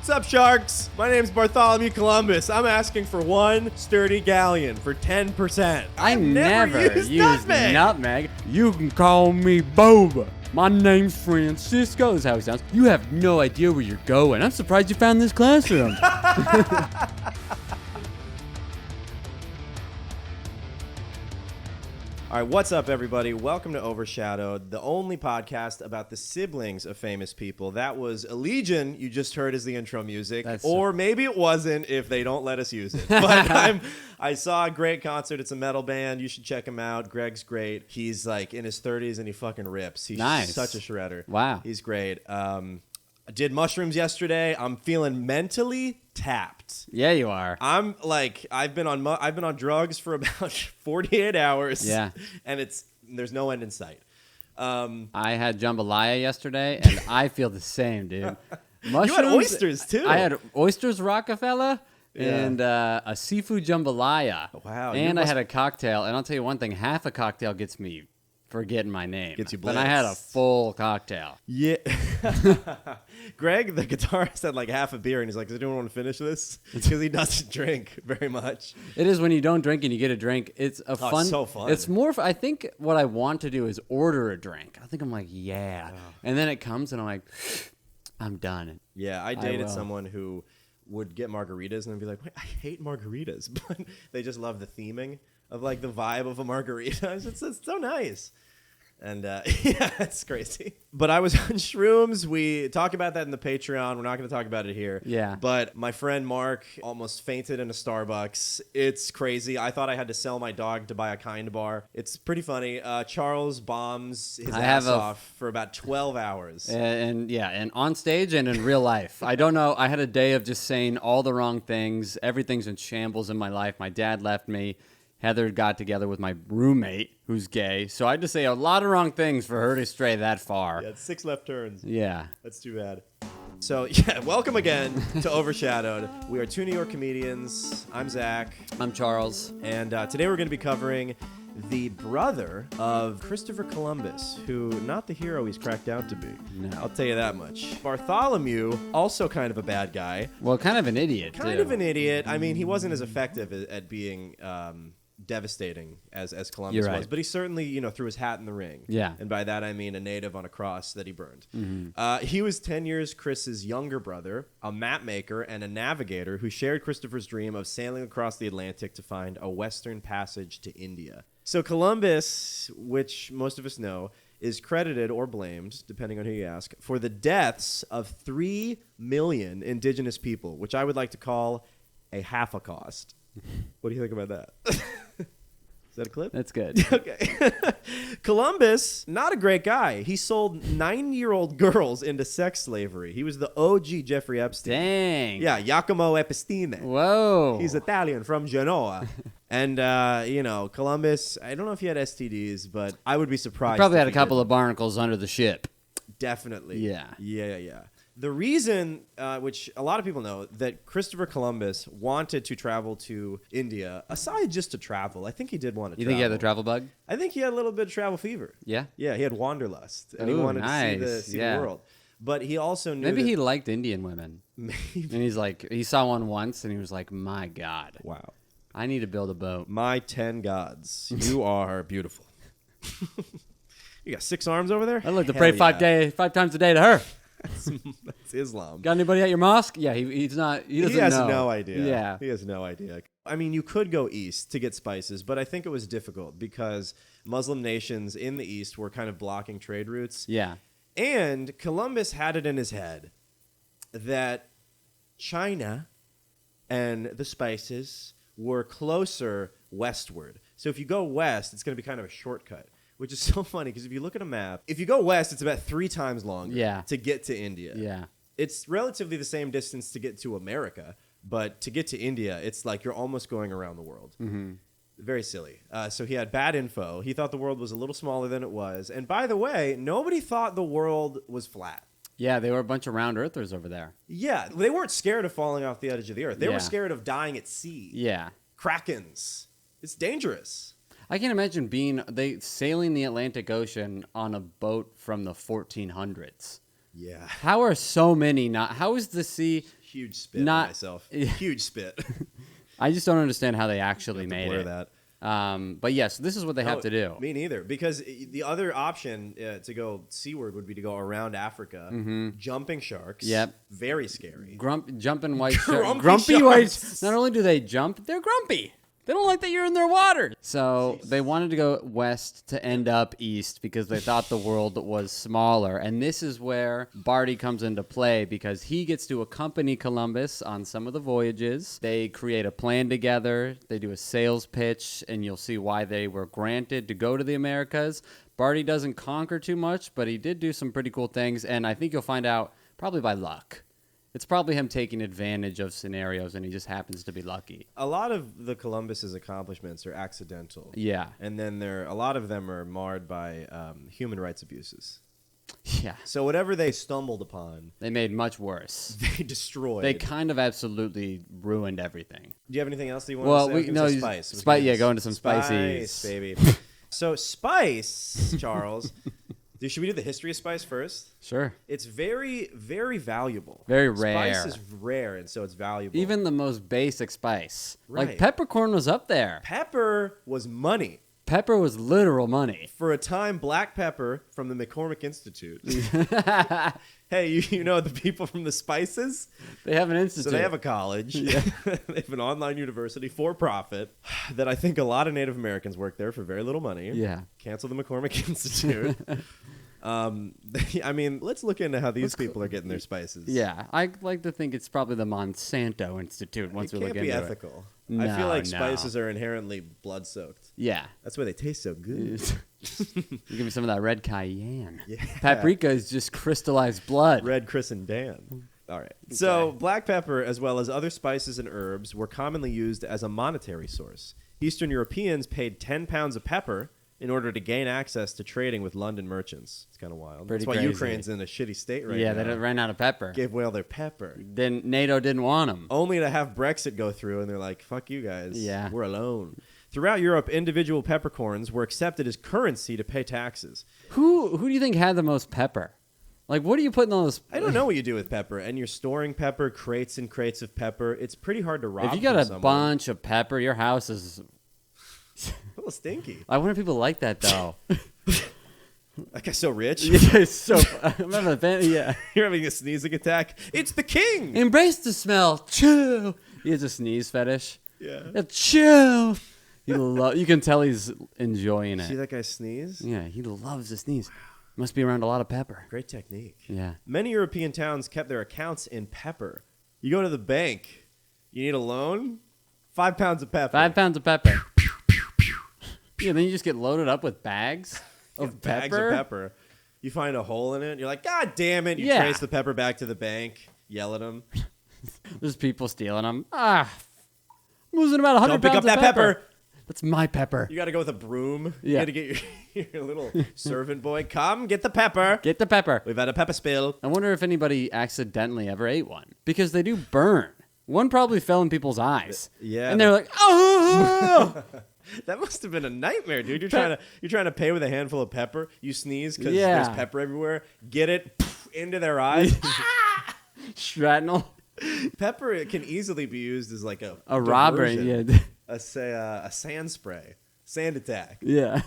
What's up, sharks? My name's Bartholomew Columbus. I'm asking for one sturdy galleon for 10%. I never used use nutmeg. You can call me Boba. My name's Francisco. This is how he sounds. You have no idea where you're going. I'm surprised you found this classroom. All right, what's up, everybody? Welcome to Overshadowed, the only podcast about the siblings of famous people. That was Allegiant, you just heard as the intro music. Or maybe it wasn't if they don't let us use it. But I saw a great concert. It's a metal band. You should check him out. Greg's great. He's like in his 30s and he fucking rips. He's such a shredder. Wow. He's great. I did mushrooms yesterday. I'm feeling mentally tapped. Yeah, you are. I'm like, I've been on drugs for about 48 hours. Yeah. And there's no end in sight. I had jambalaya yesterday, and I feel the same, dude. Mushrooms, you had oysters, too. I had oysters Rockefeller and a seafood jambalaya. Wow. And I had a cocktail, and I'll tell you one thing, half a cocktail gets me forgetting my name. Gets you But I had a full cocktail. Yeah. Greg, the guitarist, had like half a beer, and he's like, does anyone want to finish this? Because he doesn't drink very much. It is when you don't drink and you get a drink. It's a fun. It's so fun. It's more, I think what I want to do is order a drink. I think I'm like, yeah. Oh. And then it comes, and I'm like, I'm done. Yeah, I dated someone who would get margaritas, and I'd be like, wait, I hate margaritas. But they just love the theming of like the vibe of a margarita. It's so nice. And yeah, it's crazy. But I was on shrooms. We talk about that in the Patreon. We're not going to talk about it here. Yeah. But my friend Mark almost fainted in a Starbucks. It's crazy. I thought I had to sell my dog to buy a Kind bar. It's pretty funny. Charles bombs his ass off for about 12 hours. And on stage and in real life. I don't know. I had a day of just saying all the wrong things. Everything's in shambles in my life. My dad left me. Heather got together with my roommate, who's gay. So I had to say a lot of wrong things for her to stray that far. Yeah, 6 left turns. Yeah. That's too bad. So, yeah, welcome again to Overshadowed. We are two New York comedians. I'm Zach. I'm Charles. And today we're going to be covering the brother of Christopher Columbus, who not the hero he's cracked out to be. No. I'll tell you that much. Bartholomew, also kind of a bad guy. Well, kind of an idiot, Kind of an idiot. I mean, he wasn't as effective at being devastating as Columbus was, but he certainly threw his hat in the ring. Yeah. And by that I mean a native on a cross that he burned. Mm-hmm. He was 10 years Chris's younger brother, a map maker and a navigator who shared Christopher's dream of sailing across the Atlantic to find a western passage to India. So Columbus, which most of us know, is credited or blamed, depending on who you ask, for the deaths of 3 million indigenous people, which I would like to call a half a cost. What do you think about that? Is that a clip? That's good. Okay. Columbus, not a great guy. He sold 9-year-old girls into sex slavery. He was the OG Jeffrey Epstein. Dang. Yeah, Giacomo Epstein. Whoa. He's Italian from Genoa. And, Columbus, I don't know if he had STDs, but I would be surprised. He probably had a couple of barnacles under the ship. Definitely. Yeah. Yeah. The reason, which a lot of people know, that Christopher Columbus wanted to travel to India, aside just to travel, I think he did want to travel. You think he had the travel bug? I think he had a little bit of travel fever. Yeah? Yeah, he had wanderlust, and he wanted to see the world. But he also knew Maybe he liked Indian women. Maybe. And he's like, he saw one once, and he was like, my God. Wow. I need to build a boat. My 10 gods. You are beautiful. You got 6 arms over there? I'd like to pray 5 times a day to her. That's Islam. Got anybody at your mosque? Yeah, he doesn't know. He has no idea. Yeah. He has no idea. I mean, you could go east to get spices, but I think it was difficult because Muslim nations in the east were kind of blocking trade routes. Yeah. And Columbus had it in his head that China and the spices were closer westward. So if you go west, it's going to be kind of a shortcut. Which is so funny because if you look at a map, if you go west, it's about 3 times longer to get to India. Yeah. It's relatively the same distance to get to America, but to get to India, it's like you're almost going around the world. Mm-hmm. Very silly. So he had bad info. He thought the world was a little smaller than it was. And by the way, nobody thought the world was flat. Yeah, they were a bunch of round earthers over there. Yeah, they weren't scared of falling off the edge of the earth. They were scared of dying at sea. Yeah. Krakens. It's dangerous. I can imagine sailing the Atlantic Ocean on a boat from the 1400s. Yeah. How are so many not? How is the sea? Huge spit Not- on myself. Huge spit. I just don't understand how they actually made blur it. that. But yes, this is what they have to do. Me neither. Because the other option to go seaward would be to go around Africa, jumping sharks. Yep. Very scary. Jumping white sharks. Grumpy Grumpy sharks. white. Not only do they jump, they're grumpy. They don't like that you're in their water. So they wanted to go west to end up east because they thought the world was smaller. And this is where Barty comes into play because he gets to accompany Columbus on some of the voyages. They create a plan together. They do a sales pitch, and you'll see why they were granted to go to the Americas. Barty doesn't conquer too much, but he did do some pretty cool things. And I think you'll find out probably by luck. It's probably him taking advantage of scenarios, and he just happens to be lucky. A lot of the Columbus's accomplishments are accidental. Yeah. And then a lot of them are marred by human rights abuses. Yeah. So whatever they stumbled upon, They made much worse. they destroyed. They kind of absolutely ruined everything. Do you have anything else that you want Well, to say? we no spice. Yeah, go into some spices. Spice, baby. So spice, Charles. Should we do the history of spice first? Sure. It's very, very valuable. Very rare. Spice is rare, and so it's valuable. Even the most basic spice. Right. Like peppercorn was up there. Pepper was money. Pepper was literal money. For a time, black pepper from the McCormick Institute. Hey, you know the people from the Spices? They have an institute. So they have a college. Yeah. They have an online university for profit that I think a lot of Native Americans work there for very little money. Yeah. Cancel the McCormick Institute. I mean, let's look into how these people are getting their spices. Yeah. I like to think it's probably the Monsanto Institute once we look into It it. can't be ethical. I No, feel like no. spices are inherently blood-soaked. Yeah. That's why they taste so good. You give me some of that red cayenne. Yeah. Paprika is just crystallized blood. Red, Chris, and Dan. All right. So black pepper, as well as other spices and herbs, were commonly used as a monetary source. Eastern Europeans paid 10 pounds of pepper in order to gain access to trading with London merchants. It's kind of wild. Pretty That's why crazy. Ukraine's in a shitty state right now. Yeah, they ran out of pepper. Gave away all their pepper. Then NATO didn't want them. Only to have Brexit go through, and they're like, fuck you guys. Yeah. We're alone. Throughout Europe, individual peppercorns were accepted as currency to pay taxes. Who do you think had the most pepper? Like, what are you putting on this? I don't know what you do with pepper, and you're storing pepper, crates and crates of pepper. It's pretty hard to rob If you got from a someone. bunch of pepper, your house is. A little stinky. I wonder if people like that though. That guy's so rich. Yeah, it's so. I'm having a fan. Yeah. You're having a sneezing attack. It's the king. Embrace the smell. Chew. He has a sneeze fetish. Yeah. Chew. You can tell he's enjoying See it. that guy sneeze? Yeah, he loves to sneeze. Must be around a lot of pepper. Great technique. Yeah. Many European towns kept their accounts in pepper. You go to the bank. You need a loan? 5 pounds of pepper. 5 pounds of pepper. Yeah, then you just get loaded up with bags of Bags of pepper. You find a hole in it. You're like, God damn it. You Yeah. trace the pepper back to the bank. Yell at them. There's people stealing them. I'm losing about 100 Don't pick pounds up of that pepper. That's my pepper. You got to go with a broom. Yeah. You got to get your little servant boy. Come, get the pepper. Get the pepper. We've had a pepper spill. I wonder if anybody accidentally ever ate one. Because they do burn. One probably fell in people's eyes. Yeah. And they're like, oh! That must have been a nightmare, dude. You're trying to pay with a handful of pepper. You sneeze because Yeah. there's pepper everywhere. Get it into their eyes. Shrapnel. Pepper it can easily be used as like a robbery. diversion. Yeah. A sand spray, sand attack. Yeah.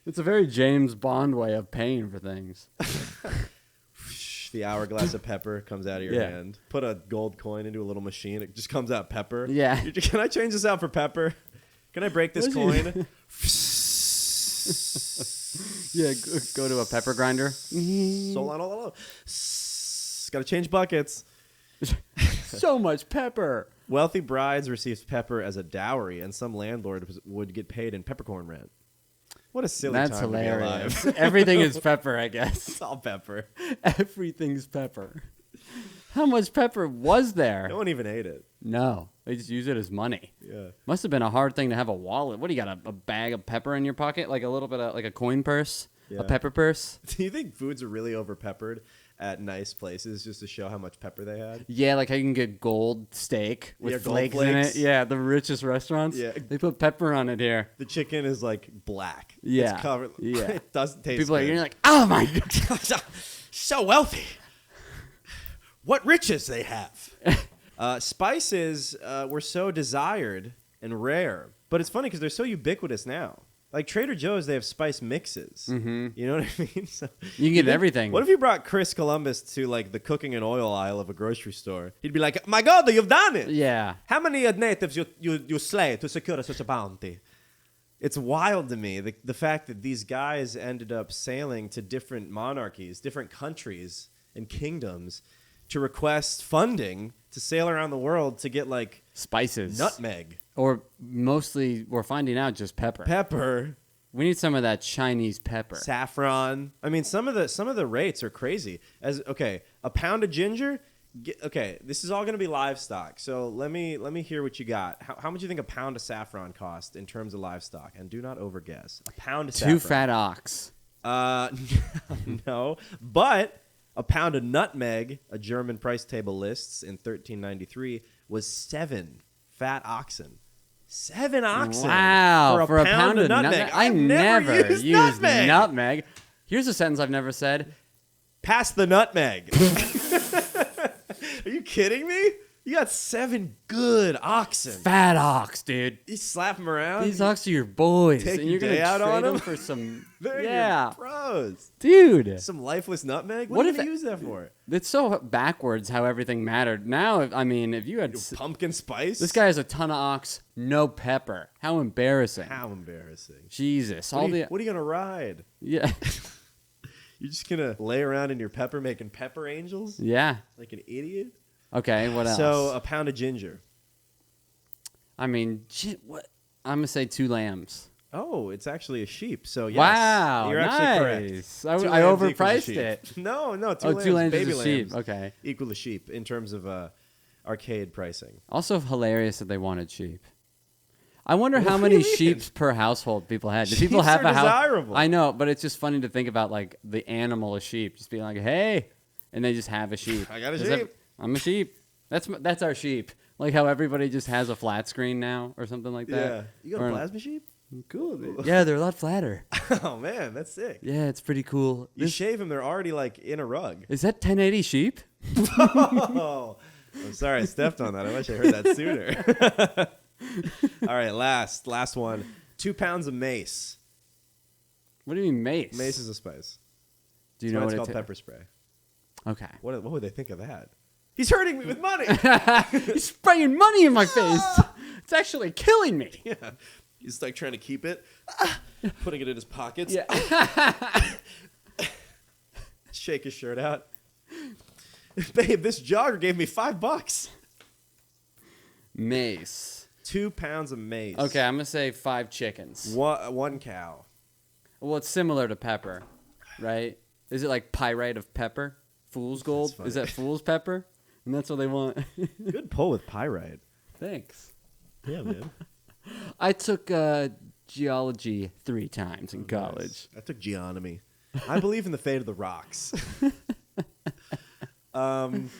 It's a very James Bond way of paying for things. The hourglass of pepper comes out of your Yeah. hand. Put a gold coin into a little machine. It just comes out pepper. Yeah. Can I change this out for pepper? Can I break this What is coin? Yeah, go to a pepper grinder. Hold on. Got to change buckets. So much pepper. Wealthy brides received pepper as a dowry, and some landlord would get paid in peppercorn rent. What a silly That's time hilarious. to be alive. Everything is pepper, I guess. It's all pepper. Everything's pepper. How much pepper was there? No one even ate it. No, they just use it as money. Yeah. Must have been a hard thing to have a wallet. What do you got? A bag of pepper in your pocket, like a little bit of like a coin purse, Yeah. a pepper purse. Do you think foods are really over peppered at nice places just to show how much pepper they had? Yeah, like how you can get gold steak with Yeah, gold flakes in flakes. it. Yeah, the richest restaurants. Yeah. They put pepper on it here. The chicken is like black. Yeah. It's covered. Yeah. It doesn't taste People are good. you're like, oh my god. so wealthy. what riches they have. Spices were so desired and rare. But it's funny because they're so ubiquitous now. Like Trader Joe's, they have spice mixes. Mm-hmm. You know what I mean? So, you can get everything. What if you brought Chris Columbus to like the cooking and oil aisle of a grocery store? He'd be like, "My God, you've done it! Yeah. How many natives you slay to secure such a bounty?" It's wild to me the fact that these guys ended up sailing to different monarchies, different countries and kingdoms to request funding to sail around the world to get like spices, nutmeg. Or mostly, we're finding out just pepper. Pepper. We need some of that Chinese pepper. Saffron. I mean, some of the rates are crazy. A pound of ginger. This is all going to be livestock. So let me hear what you got. How much do you think a pound of saffron cost in terms of livestock? And do not overguess. A pound of saffron. 2 fat ox. No. But a pound of nutmeg, a German price table lists in 1393, was 7 fat oxen. 7 oxen. Wow. For a pound of nutmeg. I never used nutmeg. Here's a sentence I've never said. Pass the nutmeg. Are you kidding me? You got 7 good oxen. Fat ox, dude. You slap them around. These ox are your boys. Take and your you're day gonna out trade on them them for some. They're yeah. your pros. Dude. Some lifeless nutmeg? What What if do you use that for? It's so backwards how everything mattered. Now, I mean, if you had... Pumpkin spice? This guy has a ton of ox, no pepper. How embarrassing. How embarrassing. Jesus. What are you going to ride? Yeah. You're just going to lay around in your pepper making pepper angels? Yeah. Like an idiot? Okay, what else? So, a pound of ginger. I mean, what? I'm going to say 2 lambs. Oh, it's actually a sheep. So, yes. Wow, you're actually correct. I overpriced it. No, 2 lambs. 2 lambs baby is a sheep. lambs Okay. equal to sheep in terms of arcade pricing. Also hilarious that they wanted sheep. I wonder how many sheep per household people had. Did people have Sheeps are a house? desirable. I know, but it's just funny to think about like the animal of sheep, just being like, "Hey," and they just have a sheep. I got a sheep. I'm a sheep. That's our sheep. Like how everybody just has a flat screen now or something like that. Yeah. You got a plasma sheep? Cool, dude. Yeah, they're a lot flatter. Oh, man, that's sick. Yeah, it's pretty cool. You shave them, they're already like in a rug. Is that 1080 sheep? Oh, I'm sorry I stepped on that. I wish I heard that sooner. All right, last one. 2 pounds of mace. What do you mean mace? Mace is a spice. Do you know what it's called? Pepper spray. Okay. What would they think of that? He's hurting me with money. He's spraying money in my face. It's actually killing me. Yeah. He's like trying to keep it, putting it in his pockets. Yeah. Shake his shirt out. Babe, this jogger gave me $5. Mace. 2 pounds of mace. Okay, I'm gonna say 5 chickens. One cow. Well, it's similar to pepper, right? Is it like pyrite of pepper? Fool's gold? Is that fool's pepper? And that's what they want. Good pull with pyrite. Thanks. Yeah, man. I took geology 3 times in college. Nice. I took geonomy. I believe in the fate of the rocks. The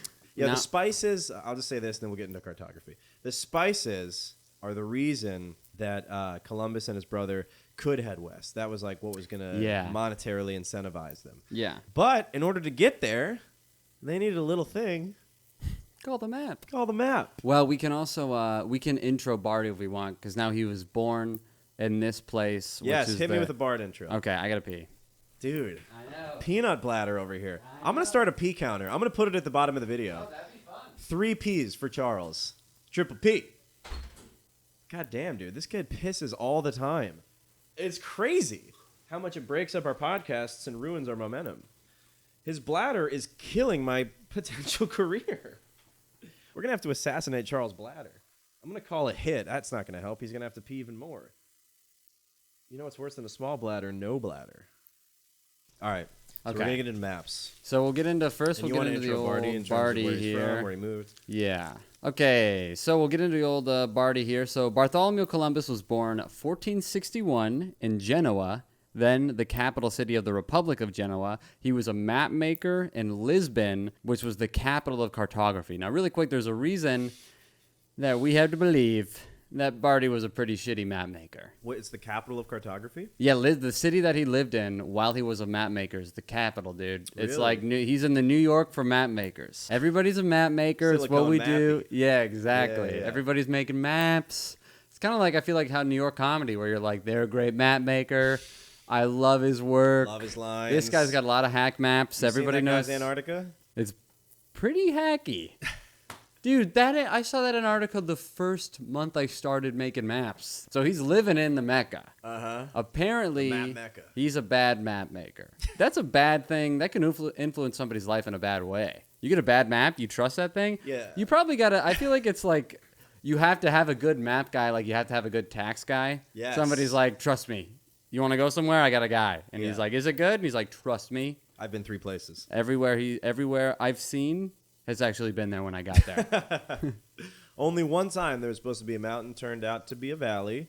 spices, I'll just say this and then we'll get into cartography. The spices are the reason that Columbus and his brother could head west. That was like what was going to monetarily incentivize them. Yeah. But in order to get there, they needed a little thing. Call the map. Call the map. Well, we can also we can intro Barty if we want, because now he was born in this place. Yes, which is hit me with a Bard intro. Okay, I gotta pee. Dude. I know. Peanut bladder over here. I'm going to start a pee counter. I'm going to put it at the bottom of the video. Oh, that'd be fun. 3 P's for Charles. Triple P. God damn, dude. This kid pisses all the time. It's crazy how much it breaks up our podcasts and ruins our momentum. His bladder is killing my potential career. We're going to have to assassinate Charles' bladder. I'm going to call it hit. That's not going to help. He's going to have to pee even more. You know what's worse than a small bladder? No bladder. All right. So we're going to get into maps. So we'll get into first. And we'll get into the old Barty here. Where he moved. Yeah. Okay. So we'll get into the old Barty here. So Bartholomew Columbus was born 1461 in Genoa, then the capital city of the Republic of Genoa. He was a map maker in Lisbon, which was the capital of cartography. Now, really quick, there's a reason that we have to believe that Barty was a pretty shitty map maker. What? It's the capital of cartography. Yeah, the city that he lived in while he was a map maker is the capital, dude. It's Really? like he's in the New York for map makers. Everybody's a map maker. It's what Silicon we Mappy. do. Yeah, exactly. Yeah, yeah. Everybody's making maps. It's kind of like I feel like how New York comedy, where you're like, they're a great map maker. I love his work. Love his lines. This guy's got a lot of hack maps. You Everybody seen that knows. guy's Antarctica. It's pretty hacky. Dude, I saw that in an article the first month I started making maps. So he's living in the Mecca. Uh-huh. Apparently, The map Mecca. he's a bad map maker. That's a bad thing. That can influence somebody's life in a bad way. You get a bad map, you trust that thing? Yeah. You probably got to, I feel like it's like you have to have a good map guy, like you have to have a good tax guy. Yes. Somebody's like, trust me. You want to go somewhere? I got a guy. And Yeah. he's like, is it good? And he's like, trust me. I've been 3 places. Everywhere I've seen has actually been there when I got there. Only one time there was supposed to be a mountain, turned out to be a valley.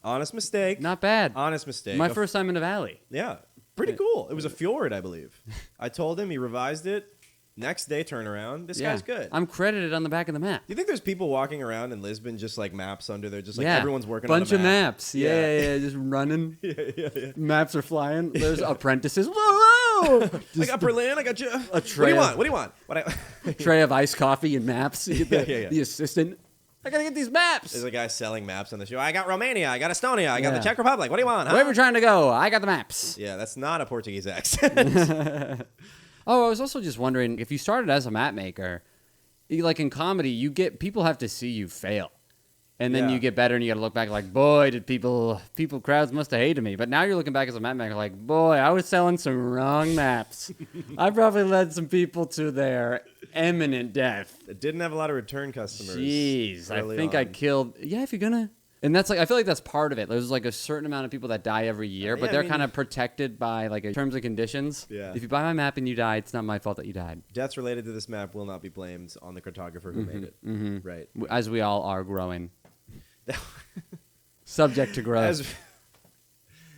Honest mistake. Not bad. Honest mistake. My first time in a valley. Yeah. Pretty cool. It was a fjord, I believe. I told him, he revised it. Next day, turnaround. This guy's good. I'm credited on the back of the map. Do you think there's people walking around in Lisbon just like maps under there? Just like yeah. everyone's working Bunch on a of map. maps. Yeah, just running. Yeah. Maps are flying. There's apprentices. Whoa! I got Berlin. I got you. A What do tray you of- want? What do you want? What Tray of iced coffee and maps. You get Yeah. the assistant. I gotta get these maps. There's a guy selling maps on the show. I got Romania. I got Estonia. I got Yeah. the Czech Republic. What do you want? Huh? Wherever you're trying to go, I got the maps. Yeah, that's not a Portuguese accent. Oh, I was also just wondering if you started as a map maker, like in comedy, people have to see you fail. And then Yeah. you get better and you got to look back like, boy, did crowds must have hated me. But now you're looking back as a map maker like, boy, I was selling some wrong maps. I probably led some people to their imminent death. It didn't have a lot of return customers. Jeez, I early think I on. killed. Yeah, if you're gonna. And that's like, I feel like that's part of it. There's like a certain amount of people that die every year, but Yeah, I they're mean- kind of protected by like terms and conditions. Yeah. If you buy my map and you die, it's not my fault that you died. Deaths related to this map will not be blamed on the cartographer who made it. Right. As we all are growing. Subject to growth.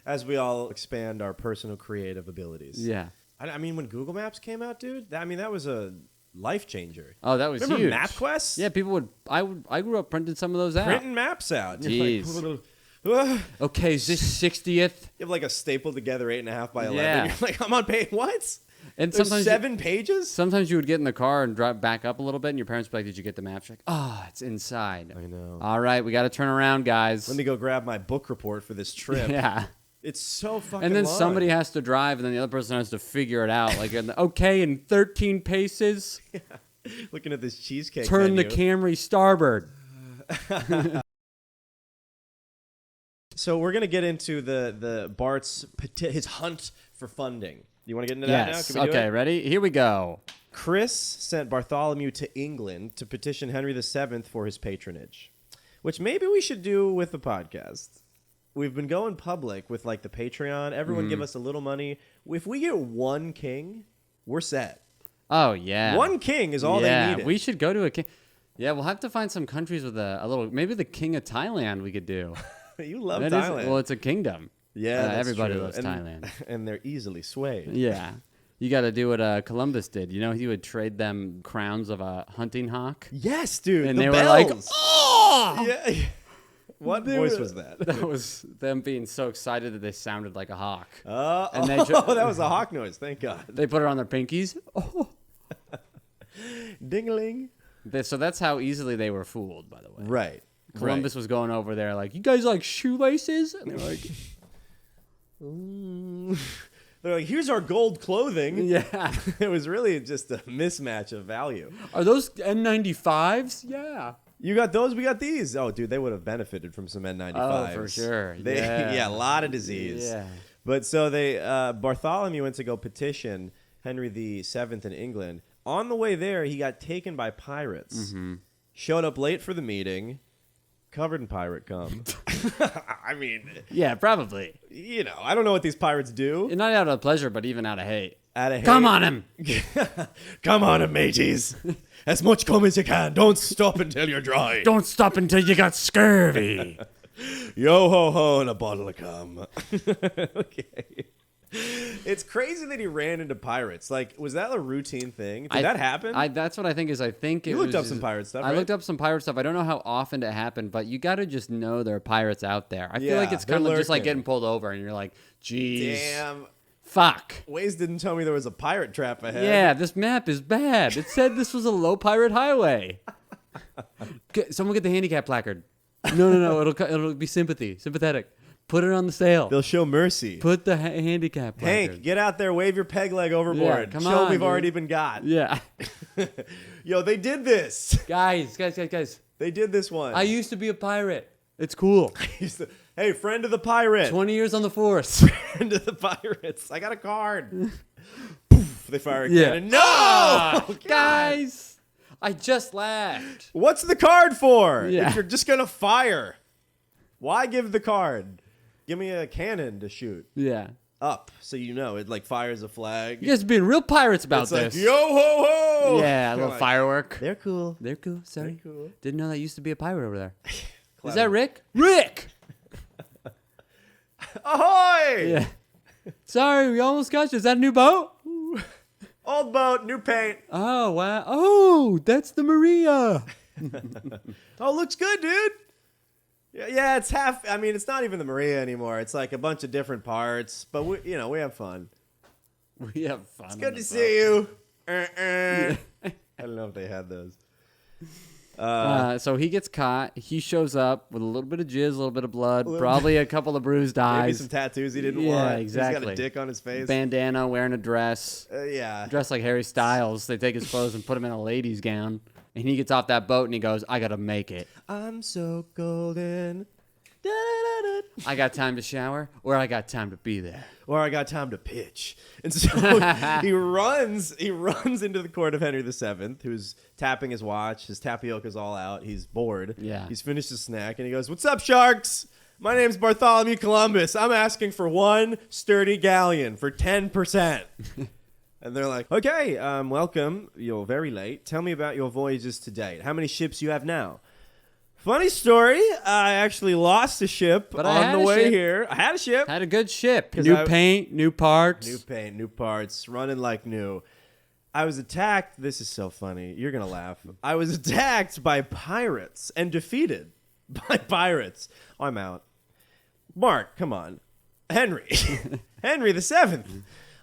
As we all expand our personal creative abilities. Yeah. I mean, when Google Maps came out, dude, that was a life changer. Oh, that was Remember huge. MapQuest? Yeah, people would. I grew up printing some of those out. Printing maps out. You're Jeez. like, Okay, is this 60th? you have like a stapled together 8.5 by 11. Yeah. You're like, I'm on page. What? And There's sometimes 7 pages? Sometimes you would get in the car and drive back up a little bit, and your parents would be like, "Did you get the map?" You're like, "Oh, it's inside." I know. All right, we got to turn around, guys. Let me go grab my book report for this trip. Yeah. It's so fucking And then long. somebody has to drive, and then the other person has to figure it out. Like, okay, in 13 paces, Looking at this cheesecake turn the menu. Camry starboard. So we're gonna get into the Bart's his hunt for funding. You want to get into that now? Yes. Can we do Okay, it? ready? Here we go. Chris sent Bartholomew to England to petition Henry VII for his patronage, which maybe we should do with the podcast. We've been going public with like the Patreon. Everyone give us a little money. If we get one king, we're set. Oh yeah. One king is all yeah, they needed. we should go to a king. Yeah, we'll have to find some countries with a little. Maybe the king of Thailand we could do. You love That is- Thailand. well, it's a kingdom. Yeah, that's everybody true. loves And- Thailand. and they're easily swayed. Yeah. You got to do what Columbus did. You know, he would trade them crowns of a hunting hawk. Yes, dude. And the they bells. were like, oh! Yeah. What voice was that? That was them being so excited that they sounded like a hawk. And they that was a hawk noise. Thank God. They put it on their pinkies. Oh. Ding-a-ling. So that's how easily they were fooled, by the way. Right. Columbus was going over there like, you guys like shoelaces? And they're like, They're like, here's our gold clothing. yeah. It was really just a mismatch of value. Are those N95s? Yeah. You got those, we got these. Oh, dude, they would have benefited from some N95s. Oh, for sure. They, Yeah. a lot of disease. Yeah. But so Bartholomew went to go petition Henry VII in England. On the way there, he got taken by pirates. Mm-hmm. Showed up late for the meeting, covered in pirate cum. I mean, Yeah, probably. you know, I don't know what these pirates do. Not out of pleasure, but even out of hate. Out of Come hate. on him. Come on, him, mateys. As much cum as you can. Don't stop until you're dry. Don't stop until you got scurvy. Yo ho ho and a bottle of cum. Okay. It's crazy that he ran into pirates. Like, was that a routine thing? Did that happen? That's what I think is. I think it You was looked up just- some pirate stuff, I right? looked up some pirate stuff. I don't know how often it happened, but you got to just know there are pirates out there. I feel like Yeah, it's kind of they're just like lurking. getting pulled over, and you're like, "Geez, Damn. fuck." Waze didn't tell me there was a pirate trap ahead. Yeah, this map is bad. It said this was a low pirate highway. Someone get the handicap placard. No. It'll be sympathetic. Put it on the sale. They'll show mercy. Put the handicap placard. Hank, get out there, wave your peg leg overboard. Yeah, come Show on, we've dude. already been got. Yeah, Yo, they did this. guys. They did this one. I used to be a pirate. It's cool. Hey, friend of the pirate. 20 years on the force. Friend of the pirates. I got a card. Poof, they fire a cannon. No! God. Guys, I just laughed. What's the card for? Yeah. If you're just going to fire, why give the card? Give me a cannon to shoot Yeah. up so you know. It like fires a flag. You guys are being real pirates about It's this. like, yo ho ho! Yeah, a little Like, firework. They're cool. They're cool. Sorry. They're cool. Didn't know that used to be a pirate over there. Is Clown. that Rick? Rick! Ahoy! Yeah. Sorry, we almost got you. Is that a new boat? Old boat, new paint. Oh, wow. Oh, that's the Maria. Oh, looks good, dude. Yeah, it's half. I mean, it's not even the Maria anymore. It's like a bunch of different parts, but we have fun. We have fun. It's good to see you. I don't know if they had those. So he gets caught. He shows up with a little bit of jizz, a little bit of blood, probably a couple of bruised Maybe eyes. some tattoos he didn't Yeah, want. exactly. He's got a dick on his face. Bandana, wearing a dress. Yeah. Dressed like Harry Styles. They take his clothes and put him in a lady's gown. And he gets off that boat and he goes, I got to make it. I'm so golden. Da-da-da-da. I got time to shower or I got time to be there. Or I got time to pitch. And so he runs into the court of Henry VII, who's tapping his watch. His tapioca's all out. He's bored. Yeah. He's finished his snack, and he goes, "What's up, sharks? My name's Bartholomew Columbus. I'm asking for one sturdy galleon for 10%. And they're like, okay, welcome. You're very late. Tell me about your voyages to date. How many ships you have now? Funny story. I actually lost a ship But I on had the a way ship. here. I had a ship. Had a good ship. 'Cause New I- paint, new parts. New paint, new parts, running like new. I was attacked. This is so funny. You're going to laugh. I was attacked by pirates and defeated by pirates. I'm out. Mark, come on. Henry. Henry the Seventh.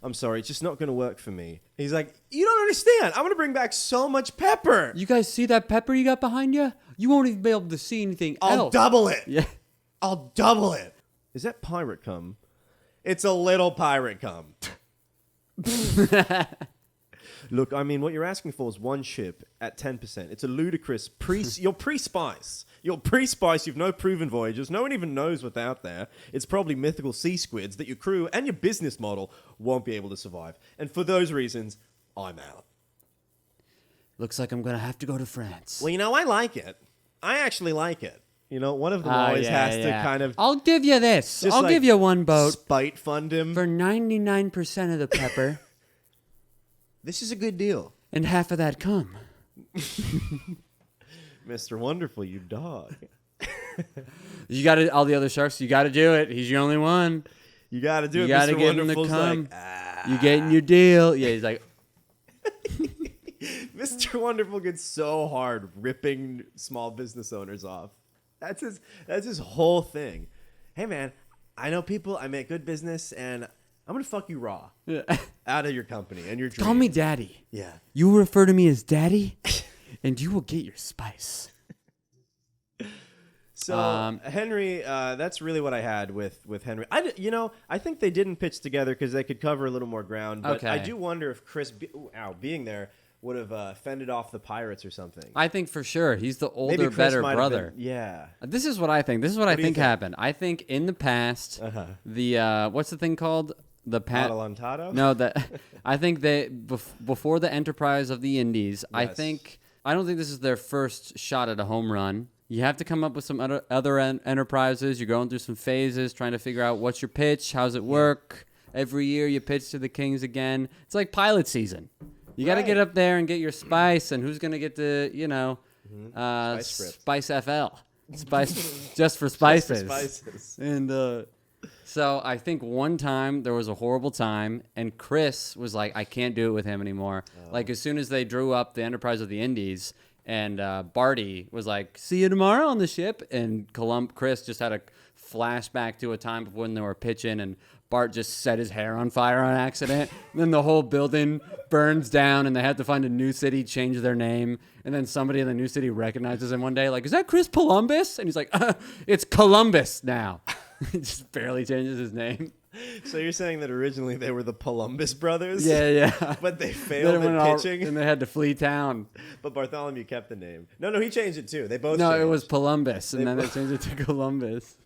I'm sorry. It's just not going to work for me. He's like, you don't understand. I'm going to bring back so much pepper. You guys see that pepper you got behind you? You won't even be able to see anything I'll else. double it. Yeah. I'll double it. Is that pirate cum? It's a little pirate cum. Look, I mean, what you're asking for is one ship at 10%. It's a ludicrous you're pre-spice. You're pre-spice. You've no proven voyages. No one even knows what's out there. It's probably mythical sea squids that your crew and your business model won't be able to survive. And for those reasons, I'm out. Looks like I'm going to have to go to France. Well, you know, I like it. I actually like it. You know, one of them always has to kind of I'll give you this. just I'll like give you one boat spite fund him. for 99% of the pepper This is a good deal. and half of that cum. Mr. Wonderful, you dog. You got to all the other sharks. You got to do it. He's your only one. You got to do You it. got to Mr. give him the Wonderful's cum. like, ah. You getting your deal? Yeah. He's like, Mr. Wonderful gets so hard ripping small business owners off. That's his whole thing. Hey man, I know people, I make good business, and I'm gonna fuck you raw out of your company and your dream. call me daddy. Yeah. You refer to me as daddy, and you will get your spice. So Henry, that's really what I had with Henry. I think they didn't pitch together because they could cover a little more ground. But Okay. I do wonder if Chris, being there, would have fended off the pirates or something. I think for sure he's the older, Maybe Chris better might have brother. been- yeah. This is what I think. This is what I do you think think? happened. I think in the past, the what's the thing called? The Adelantado? No, I think they before the Enterprise of the Indies. I Yes. don't think this is their first shot at a home run. You have to come up with some other enterprises. You're going through some phases, trying to figure out what's your pitch, how's it work. Every year you pitch to the Kings again. It's like pilot season. You got to get up there and get your spice, and who's going to get to, Spice script. Spice FL. Spice just for spices. Spices. And So I think one time there was a horrible time, and Chris was like, I can't do it with him anymore. Like, as soon as they drew up the Enterprise of the Indies, and Barty was like, see you tomorrow on the ship, and Chris just had a flashback to a time when they were pitching, and Bart just set his hair on fire on accident. And then the whole building burns down, and they have to find a new city, change their name. And then somebody in the new city recognizes him one day, like, is that Chris Columbus? And he's like, it's Columbus now. He just barely changes his name. So you're saying that originally they were the Columbus brothers? Yeah. But they failed at pitching? And they had to flee town. But Bartholomew kept the name. No, he changed it too. They both No, changed. it was Columbus, and then they changed it to Columbus.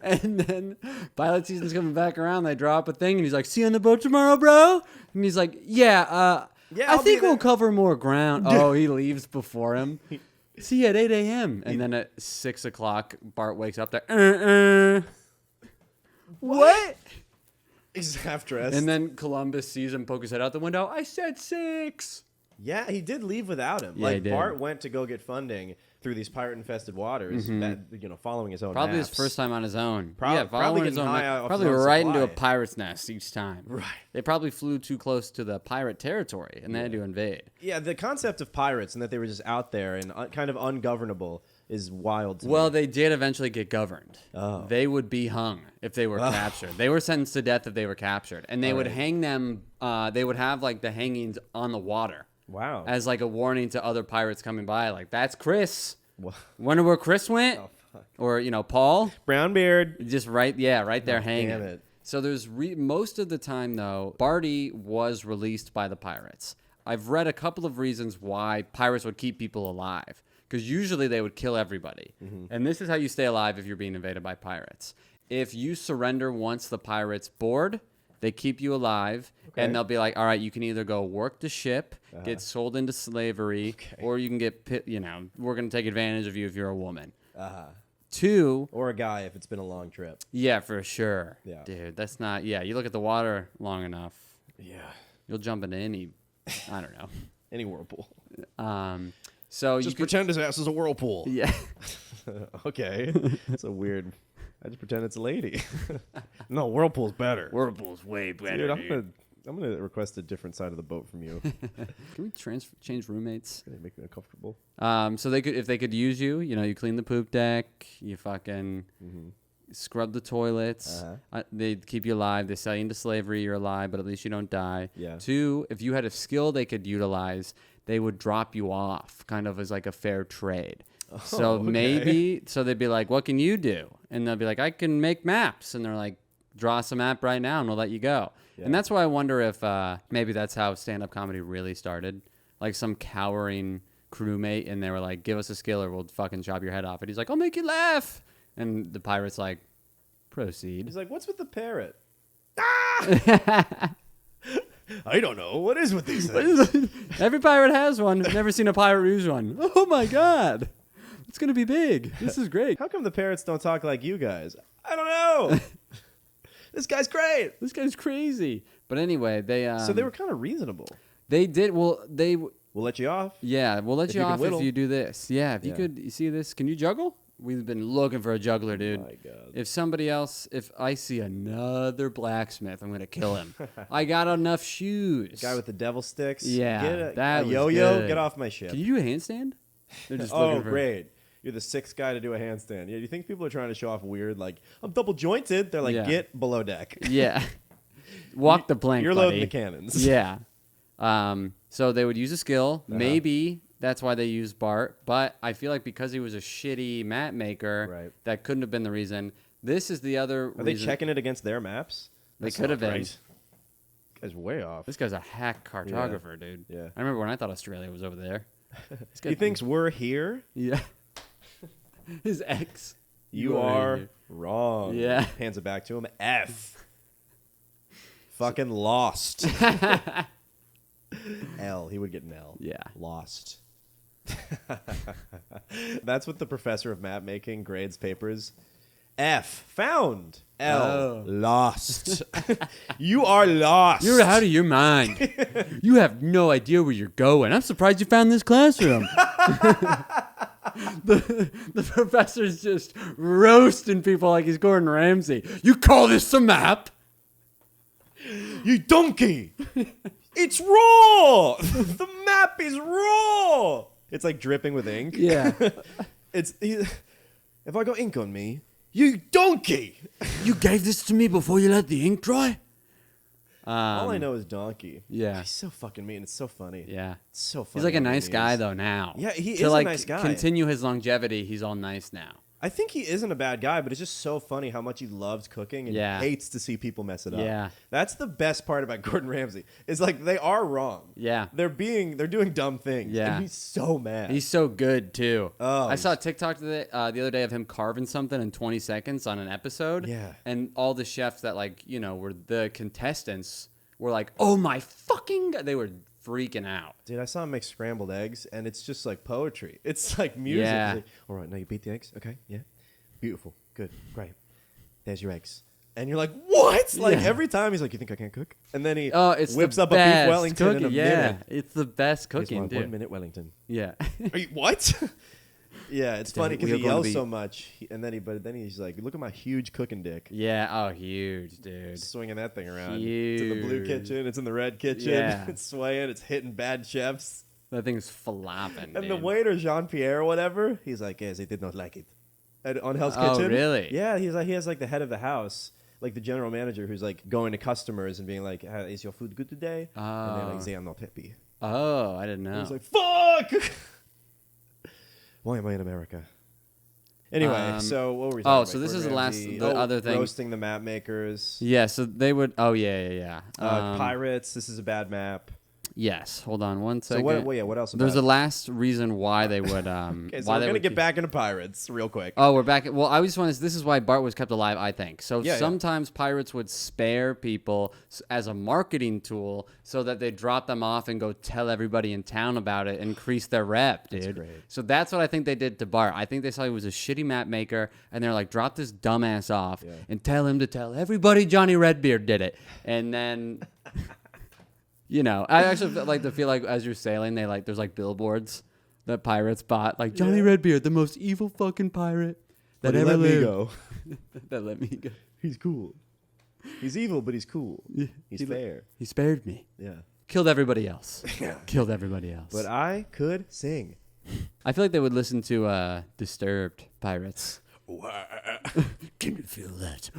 And then pilot season's coming back around. They drop a thing, and he's like, "See you on the boat tomorrow, bro." And he's like, "Yeah, I think we'll cover more ground." Oh, he leaves before him. See you at 8 a.m. And then at 6 o'clock, Bart wakes up there. What? He's half dressed. And then Columbus sees him poke his head out the window. I said 6. Yeah, he did leave without him. Yeah, like Bart went to go get funding through these pirate-infested waters, following his own Probably maps. his first time on his own. Probably his own high map. off Probably his own right into a supply. pirate's nest each time. Right. They probably flew too close to the pirate territory, and they had to invade. Yeah, the concept of pirates and that they were just out there and kind of ungovernable is wild to Well, me. they did eventually get governed. Oh. They would be hung if they were captured. They were sentenced to death if they were captured, and they would hang them. They would have like the hangings on the water. Wow. As like a warning to other pirates coming by, like, that's Chris. What? Wonder where Chris went? Oh, fuck. Or, Paul? Brown beard. Just right there hanging. Damn it. So there's most of the time, though, Barty was released by the pirates. I've read a couple of reasons why pirates would keep people alive. Because usually they would kill everybody. Mm-hmm. And this is how you stay alive if you're being invaded by pirates. If you surrender once the pirates board, they keep you alive. Okay. And they'll be like, all right, you can either go work the ship, get sold into slavery, or you can get, we're going to take advantage of you if you're a woman. 2. Or a guy if it's been a long trip. Yeah, for sure. Yeah. Dude, that's not, you look at the water long enough. Yeah. You'll jump into any, I don't know. Any whirlpool. So just pretend his ass is a whirlpool. Yeah. Okay. It's a weird. I just pretend it's a lady. No, whirlpool's better. Whirlpool's way better. Dude, I'm gonna request a different side of the boat from you. Can we change roommates? They make me uncomfortable. So if they could use you, you clean the poop deck, you fucking scrub the toilets. They keep you alive. They sell you into slavery. You're alive, but at least you don't die. Yeah. 2, if you had a skill they could utilize, they would drop you off, kind of as like a fair trade. So so they'd be like, what can you do? And they'll be like, I can make maps. And they're like, draw us a map right now and we'll let you go. Yeah. And that's why I wonder if maybe that's how stand-up comedy really started. Like some cowering crewmate, and they were like, give us a skill or we'll fucking chop your head off. And he's like, I'll make you laugh. And the pirate's like, proceed. He's like, what's with the parrot? Ah! I don't know. What is with these things? Every pirate has one. I've never seen a pirate use one. Oh my God. It's going to be big. This is great. How come the parrots don't talk like you guys? I don't know. This guy's great. This guy's crazy. But anyway, they... so they were kind of reasonable. They did... Well, they... We'll let you off. Yeah, we'll let you off whittle. if you do this. Yeah, if you could... You see this? Can you juggle? We've been looking for a juggler, dude. Oh my God. If I see another blacksmith, I'm going to kill him. I got enough shoes. Guy with the devil sticks. Yeah, a yo-yo. Get off my ship. Can you do a handstand? They're just great. You're the 6th guy to do a handstand. Yeah, you think people are trying to show off weird, like, I'm double jointed? They're like, get below deck. Yeah. Walk the plank, You're buddy. loading the cannons. Yeah. So they would use a skill. Maybe that's why they used Bart. But I feel like because he was a shitty map maker, that couldn't have been the reason. This is the other reason. Are they checking it against their maps? They could have been. Right. This guy's way off. This guy's a hack cartographer, dude. Yeah. I remember when I thought Australia was over there. He thinks we're here? Yeah. His ex. You are wrong. Yeah. Hands it back to him. F. Fucking lost. L. He would get an L. Yeah. Lost. That's what the professor of map making grades papers. F. Found. L. Lost. You are lost. You're out of your mind. You have no idea where you're going. I'm surprised you found this classroom. the professor's just roasting people like he's Gordon Ramsay. You call this a map? You donkey! It's raw! The map is raw! It's like dripping with ink. Yeah. If I got ink on me, you donkey! You gave this to me before you let the ink dry? All I know is donkey. Yeah. He's so fucking mean. It's so funny. Yeah. It's so funny. He's like a how nice mean he guy, is. though, now. Yeah, he to is like a nice guy. continue his longevity, he's all nice now. I think he isn't a bad guy, but it's just so funny how much he loves cooking and Yeah. hates to see people mess it up. Yeah. That's the best part about Gordon Ramsay. Is like they are wrong. Yeah. They're doing dumb things. Yeah. And he's so mad. He's so good, too. Oh, I saw a TikTok the other day of him carving something in 20 seconds on an episode. Yeah. And all the chefs that, like, you know, were the contestants were like, oh, my fucking God. They were freaking out. Dude, I saw him make scrambled eggs, and it's just like poetry. It's like music. Yeah. It's like, all right, now you beat the eggs. Okay, yeah. Beautiful. Good. Great. There's your eggs. And you're like, what? Like, Yeah. every time he's like, you think I can't cook? And then he It's whips the up a best beef Wellington cooking. in a Yeah, minute. it's the best Here's cooking, my dude. 1 minute Wellington. Yeah. Are you, what? Yeah, it's funny because we are he going to yells be- so much, but then he's like, look at my huge cooking dick. Yeah. Oh, huge, dude. Swinging that thing around. It's in the blue Huge. kitchen. It's in the red kitchen. Yeah. It's swaying. It's hitting bad chefs. That thing's flopping, And dude. the waiter, Jean-Pierre or whatever, he's like, yes, he did not like it. On Hell's Oh, Kitchen. really? Yeah, he has like the head of the house, like the general manager who's like going to customers and being like, is your food good today? And they're Oh. like, they are not happy. Oh, I didn't know. And he's like, fuck! Why am I in America? Anyway, so what were we talking about? so this is the Ramsay. last- the other thing. Roasting the map makers. Yeah, so they would. Oh, yeah. Pirates, this is a bad map. Yes. Hold on one So second. what else? There's about a last reason why they would. Okay, so why we're they gonna would get keep- back into pirates real quick. Oh, we're back. Well, I just want to. This is why Bart was kept alive, I think. So Yeah, yeah. sometimes pirates would spare people as a marketing tool, so that they drop them off and go tell everybody in town about it, increase their rep, dude. That's great. So that's what I think they did to Bart. I think they saw he was a shitty map maker, and they're like, drop this dumbass off and tell him to tell everybody Johnny Redbeard did it, and then. You know, I actually feel like as you're sailing, there's like billboards that pirates bought, like Johnny Redbeard, the most evil fucking pirate that But he ever let me lived. go. That let me go. He's cool. He's evil, but he's cool. Yeah. He's fair. He spared me. Yeah. Killed everybody else. Yeah. Killed everybody else. But I could sing. I feel like they would listen to Disturbed pirates. Can you feel that?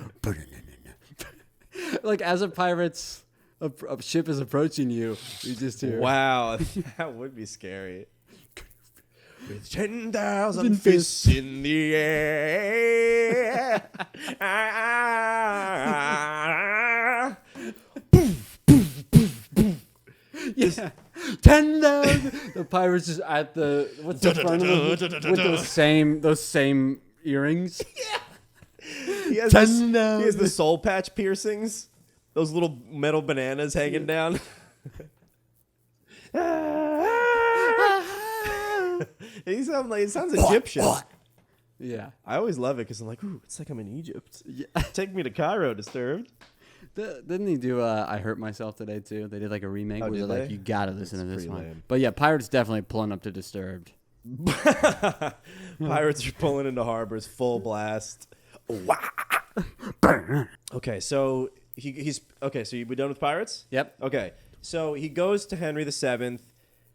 Like as a pirate's a ship is approaching you, you just hear. Wow, that would be scary. With 10,000 fists in the air. Yeah, 10,000. The pirates just at the what's the front of them with those same earrings. He has 10,000. he has the soul patch piercings. Those little metal bananas hanging down. He sounds Egyptian. Yeah. I always love it because I'm like, ooh, it's like I'm in Egypt. Yeah. Take me to Cairo, Disturbed. Didn't he do I Hurt Myself Today too? They did like a remake Oh, where they're did like, they? you gotta listen to That's this pretty one. lame. But yeah, Pirates definitely pulling up to Disturbed. Pirates are pulling into harbors, full blast. Okay, so he's okay. So you be done with pirates? Yep. Okay, so he goes to Henry VII.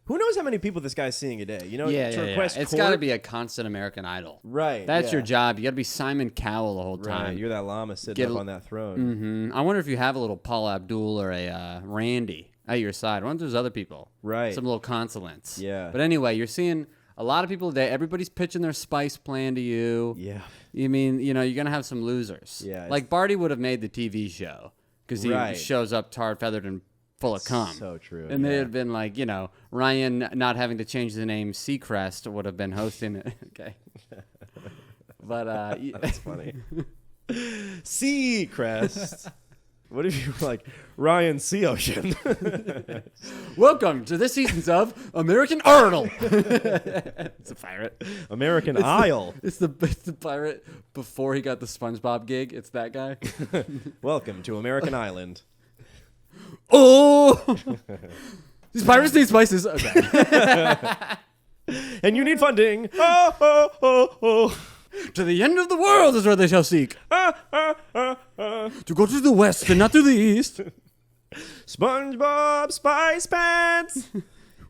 Who knows how many people this guy's seeing a day? You know, Yeah, to yeah, request It's court- got to be a constant American Idol. right. That's your yeah. job. You got to be Simon Cowell the whole Right, time. you're that llama sitting Get up a- on that throne. I wonder if you have a little Paul Abdul or a Randy at your side. I wonder if there's other people. Right. Some little consulates. Yeah. But anyway, you're seeing a lot of people today. Everybody's pitching their spice plan to you. Yeah. You mean, you know, you're going to have some losers. Yeah, it's- Like Barty would have made the TV show because he Right. shows up tarred, feathered, and full of cum. So true. And yeah. they'd have been like, you know, Ryan not having to change the name Seacrest would have been hosting it. Okay. But That's funny. Seacrest. What if you were like Ryan Sea Ocean? welcome to this season's of American Idol. It's a pirate. American Isle. It's the pirate before he got the SpongeBob gig. It's that guy. Welcome to American Island. Oh, these pirates need spices. Okay. and you need funding. Oh, oh, oh, oh. To the end of the world is where they shall seek. To go to the west and not to the east. SpongeBob Spice Pants.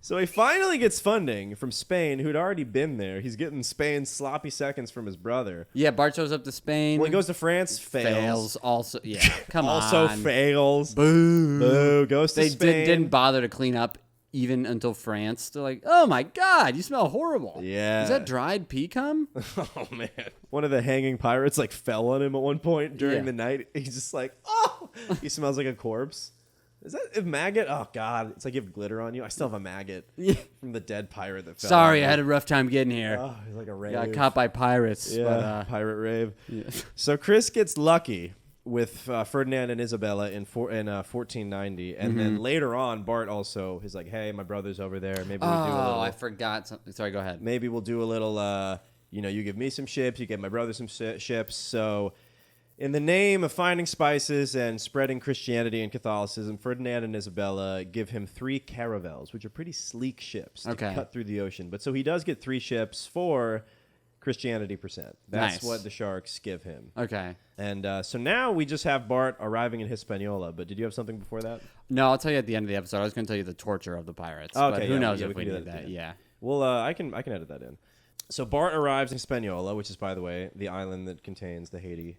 So he finally gets funding from Spain, who'd already been there. He's getting Spain's sloppy seconds from his brother. Yeah, Bart shows up to Spain. When he goes to France, fails. Also, yeah, come on. Also fails. Boo. Boo. Goes to They Spain. didn't bother to clean up even until France. They're like, oh my God, you smell horrible. Yeah. Is that dried pea cum? Oh, man. One of the hanging pirates, like, fell on him at one point during the night. He's just like, oh! He smells like a corpse. Is that a maggot? Oh, God. It's like you have glitter on you. I still have a maggot from the dead pirate that fell Sorry, on I me. had a rough time getting here. Oh, he's like a rave. Got caught by pirates. Yeah, But, pirate rave. yeah. So Chris gets lucky with Ferdinand and Isabella in 1490, and then later on, Bart also is like, "Hey, my brother's over there. Maybe we do a little. I forgot something. Sorry, go ahead. Maybe we'll do a little. You give me some ships, you give my brother some ships. So, in the name of finding spices and spreading Christianity and Catholicism, Ferdinand and Isabella give him 3 caravels, which are pretty sleek ships to cut through the ocean. But so he does get 3 ships for Christianity percent. That's what the sharks give him. Okay. And so now we just have Bart arriving in Hispaniola. But did you have something before that? No, I'll tell you at the end of the episode. I was going to tell you the torture of the pirates. Okay, But who knows if we we can do need that that. at the Yeah. Well, I can edit that in. So Bart arrives in Hispaniola, which is, by the way, the island that contains the Haiti.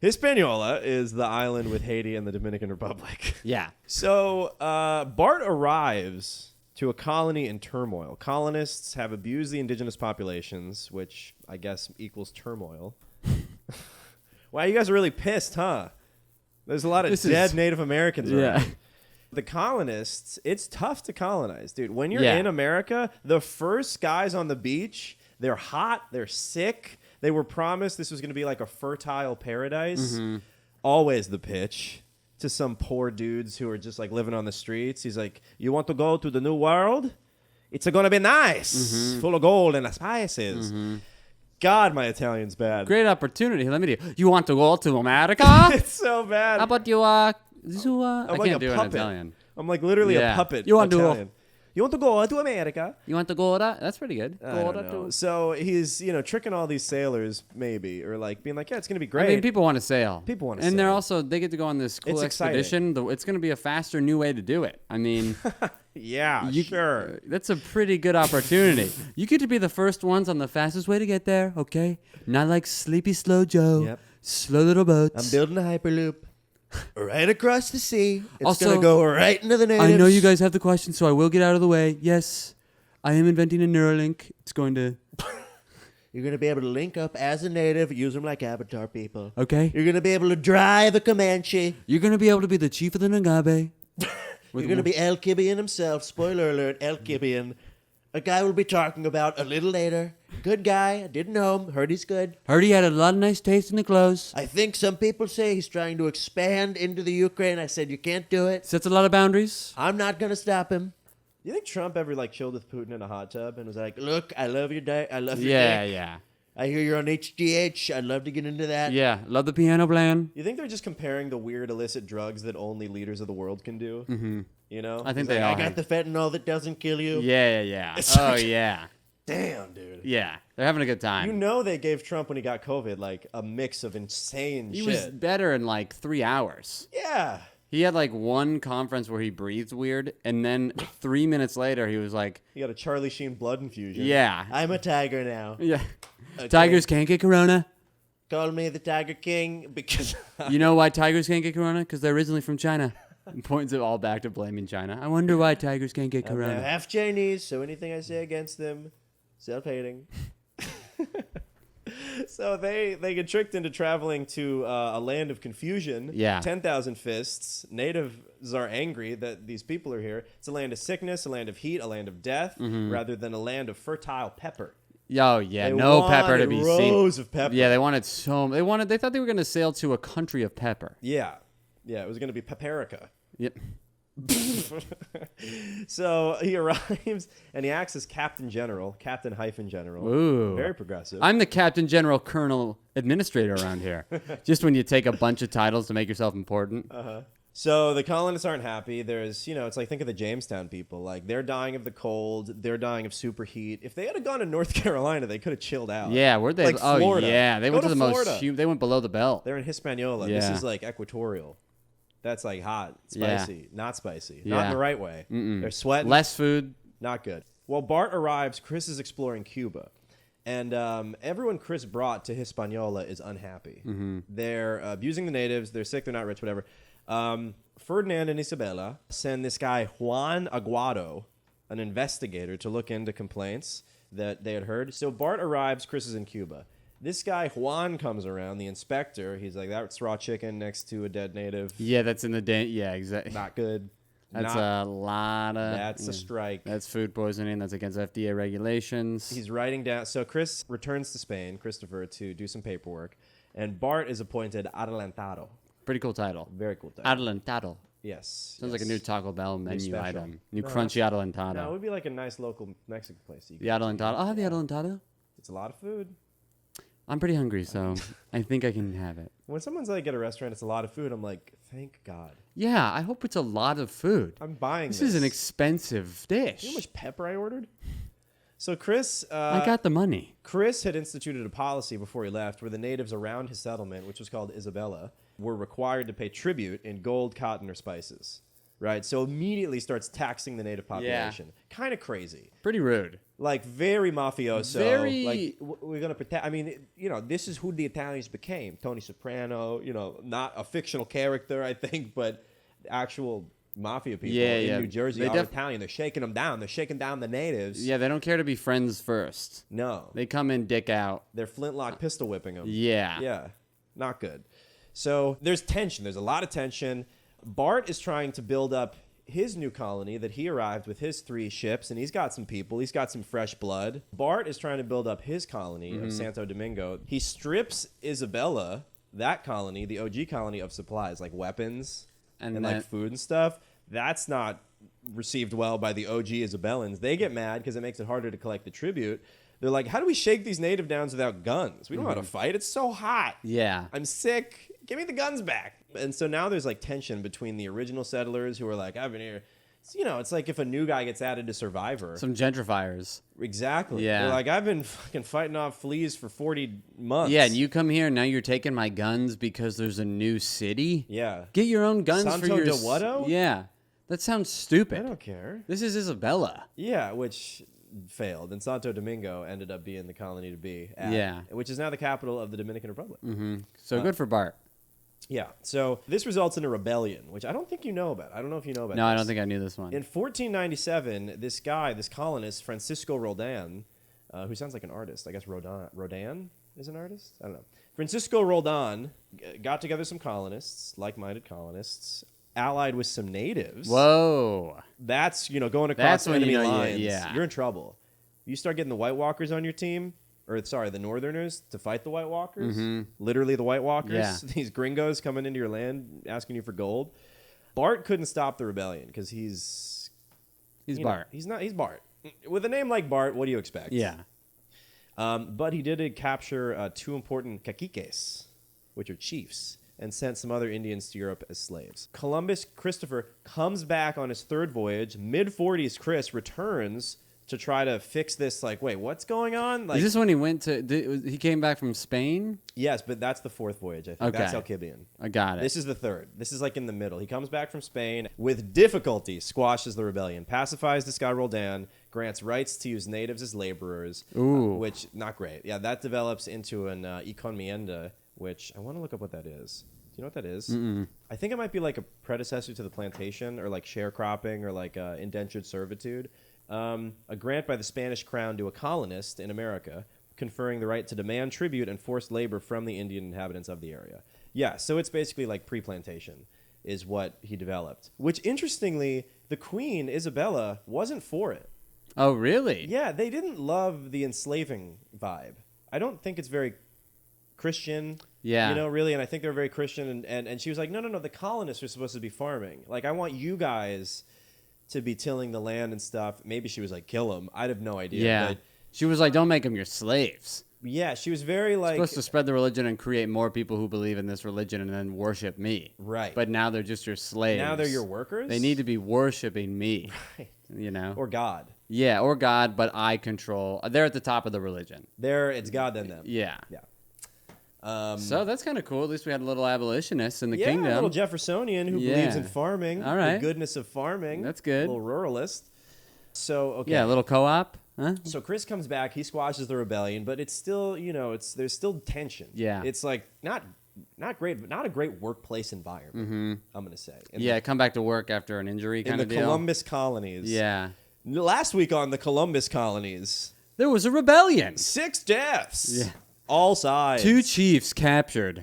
Hispaniola is the island with Haiti and the Dominican Republic. Yeah. So Bart arrives to a colony in turmoil. Colonists have abused the indigenous populations, which I guess equals turmoil. Wow, you guys are really pissed, huh? There's a lot of dead Native Americans around. Yeah. The colonists, it's tough to colonize, dude. When you're Yeah. in America, the first guys on the beach, they're hot, they're sick. They were promised this was going to be like a fertile paradise. Always the pitch to some poor dudes who are just like living on the streets. He's like, you want to go to the new world? It's going to be nice, full of gold and spices. God, my Italian's bad. Great opportunity. Let me do. You want to go to America? It's so bad. How about you? I like can't a do it in puppet. Italian. I'm like literally a puppet. You want to Italian. You want to go to America? You want to go to? That's pretty good. I don't know. So he's, tricking all these sailors, maybe, or like being like, yeah, it's going to be great. I mean, people want to sail. People want to and sail. they're also, they get to go on this cool It's expedition. It's going to be a faster, new way to do it. I mean, yeah, sure. That's a pretty good opportunity. You get to be the first ones on the fastest way to get there, okay? Not like Sleepy Slow Joe. Yep. Slow little boats. I'm building a Hyperloop right across the sea. It's Also, going to go right into the natives. I know you guys have the questions, so I will get out of the way. Yes, I am inventing a Neuralink. It's going to... You're going to be able to link up as a native, use them like avatar people. Okay. You're going to be able to drive a Comanche. You're going to be able to be the chief of the Nagabe. You're going to be El Kibian himself. Spoiler alert, El Kibian. A guy we'll be talking about a little later. Good guy. I didn't know him. Heard he's good. Heard he had a lot of nice taste in the clothes. I think some people say he's trying to expand into the Ukraine. I said, you can't do it. Sets a lot of boundaries. I'm not going to stop him. You think Trump ever like chilled with Putin in a hot tub and was like, look, I love your day. I love your day. Yeah. I hear you're on HGH. I'd love to get into that. Yeah, love the piano playing. You think they're just comparing the weird illicit drugs that only leaders of the world can do? Mm-hmm. You know? I think He's they like, are. I got the fentanyl that doesn't kill you. Yeah. It's Oh, like- yeah. Damn, dude. Yeah, they're having a good time. You know they gave Trump when he got COVID like a mix of insane he shit. was better in like 3 hours. Yeah. He had like one conference where he breathed weird, and then 3 minutes later he was like, He got a Charlie Sheen blood infusion. yeah. I'm a tiger now. Yeah. Okay. Tigers can't get corona. Call me the Tiger King because You know why tigers can't get corona? Because they're originally from China. And points it all back to blaming China. I wonder why tigers can't get I'm now corona. half Chinese, so anything I say against them, self-hating. So they get tricked into traveling to a land of confusion. Yeah. 10,000 fists. Natives are angry that these people are here. It's a land of sickness, a land of heat, a land of death, rather than a land of fertile pepper. Oh yeah, They no pepper to wanted be seen. rows of pepper. Yeah, they thought they were gonna sail to a country of pepper. Yeah, it was going to be Peperica. Yep. So he arrives and he acts as Captain General. Ooh. Very progressive. I'm the Captain General Colonel Administrator around here. Just when you take a bunch of titles to make yourself important. So the colonists aren't happy. There's, it's like, think of the Jamestown people. Like, they're dying of the cold. They're dying of superheat. If they had gone to North Carolina, they could have chilled out. Yeah, where'd they? Like Florida. Yeah, they Go went to the Florida. most. They went below the belt. They're in Hispaniola. Yeah. This is like equatorial. That's like hot, spicy, not spicy, not Yeah. in the right way. They're sweating. Less food. Not good. Well, Bart arrives. Chris is exploring Cuba. And everyone Chris brought to Hispaniola is unhappy. They're abusing the natives. They're sick. They're not rich, whatever. Ferdinand and Isabella send this guy, Juan Aguado, an investigator, to look into complaints that they had heard. So Bart arrives. Chris is in Cuba. This guy, Juan, comes around, the inspector. He's like, that's raw chicken next to a dead native. Yeah, that's in the day. Yeah, exactly. Not good. That's a lot of. That's a strike. That's food poisoning. That's against FDA regulations. He's writing down. So Chris returns to Spain, Christopher, to do some paperwork. And Bart is appointed adelantado. Pretty cool title. Very cool title. Adelantado. Yes. Sounds like a new Taco Bell menu special. item. New No, crunchy adelantado. No, it would be like a nice local Mexican place. The adelantado. I'll have the adelantado. It's a lot of food. I'm pretty hungry, so I think I can have it. When someone's like at a restaurant, it's a lot of food. I'm like, thank God. Yeah, I hope it's a lot of food. I'm buying this. This is an expensive dish. You know how much pepper I ordered? So Chris... I got the money. Chris had instituted a policy before he left where the natives around his settlement, which was called Isabella, were required to pay tribute in gold, cotton, or spices. Right? So immediately starts taxing the native population. Kind of crazy. Pretty rude. Like, very mafioso. Very- Like, we're going to protect... I mean, this is who the Italians became. Tony Soprano, not a fictional character, I think, but actual mafia people in New Jersey are Italian. They're shaking them down. They're shaking down the natives. Yeah, they don't care to be friends first. No. They come in dick out. They're flintlock pistol whipping them. Yeah. Yeah. Not good. So there's tension. There's a lot of tension. Bart is trying to build up his new colony that he arrived with his 3 ships, and he's got some people. He's got some fresh blood. Bart is trying to build up his colony of Santo Domingo. He strips Isabella, that colony, the OG colony, of supplies like weapons and like food and stuff. That's not received well by the OG Isabellans. They get mad because it makes it harder to collect the tribute. They're like, how do we shake these native downs without guns? We don't know how to fight. It's so hot. Yeah. I'm sick. Give me the guns back. And so now there's like tension between the original settlers who are like, I've been here. It's like if a new guy gets added to Survivor. Some gentrifiers. Exactly. Yeah. They're like, I've been fucking fighting off fleas for 40 months. Yeah, and you come here and now you're taking my guns because there's a new city? Yeah. Get your own guns Santo for your... de Whatto? Yeah. That sounds stupid. I don't care. This is Isabella. Yeah, which failed. And Santo Domingo ended up being the colony to be at. Yeah. Which is now the capital of the Dominican Republic. So good for Bart. Yeah. So this results in a rebellion, which I don't think you know about. I don't know if you know about No, this. I don't think I knew this one. In 1497, this guy, this colonist, Francisco Roldan, who sounds like an artist. I guess Rodan is an artist? I don't know. Francisco Roldan got together some colonists, like-minded colonists, allied with some natives. Whoa. That's, going across That's when enemy you know, lines. yeah. You're in trouble. You start getting the White Walkers on your team, the Northerners to fight the White Walkers. Literally the White Walkers. Yeah. These gringos coming into your land asking you for gold. Bart couldn't stop the rebellion because he's Bart. He's Bart. With a name like Bart, what do you expect? Yeah. But he did capture 2 important caciques, which are chiefs, and sent some other Indians to Europe as slaves. Columbus Christopher comes back on his 3rd voyage. Mid-40s Chris returns to try to fix this. Like, wait, what's going on? Like, Is this when he went to... he came back from Spain? yes, but that's the 4th voyage. I think Okay. that's Alcibiade. I got it. This is the 3rd. This is like in the middle. He comes back from Spain with difficulty, squashes the rebellion, pacifies this guy Roldan, grants rights to use natives as laborers, which not great. Yeah, that develops into an encomienda, which I want to look up what that is. Do you know what that is? I think it might be like a predecessor to the plantation, or like sharecropping, or like indentured servitude. A grant by the Spanish crown to a colonist in America, conferring the right to demand tribute and forced labor from the Indian inhabitants of the area. Yeah, so it's basically like pre-plantation is what he developed. Which, interestingly, the Queen, Isabella, wasn't for it. Oh, really? Yeah, they didn't love the enslaving vibe. I don't think it's very Christian, Yeah. really, and I think they're very Christian, and she was like, no, the colonists are supposed to be farming. Like, I want you guys to be tilling the land and stuff. Maybe she was like, kill them. I'd have no idea. Yeah. But She was like, don't make them your slaves. Yeah, she was very like Supposed to spread the religion and create more people who believe in this religion and then worship me. Right. But now they're just your slaves. now they're your workers. They need to be worshiping me. Right. You know? Or God. Yeah, or God, but I control. They're at the top of the religion. It's God then them. Yeah. Yeah. So that's kind of cool. At least we had a little abolitionist in the Yeah, kingdom. a little Jeffersonian who believes in farming. All right. The goodness of farming. That's good. A little ruralist. So, okay. Yeah, a little co-op. Huh? So Chris comes back, he squashes the rebellion, but it's still, there's still tension. Yeah. It's like not great, but not a great workplace environment, I'm going to say. Come back to work after an injury In kind the of deal. Columbus colonies. Yeah. Last week on the Columbus colonies, There was a rebellion. 6 deaths. Yeah. All sides. 2 chiefs captured.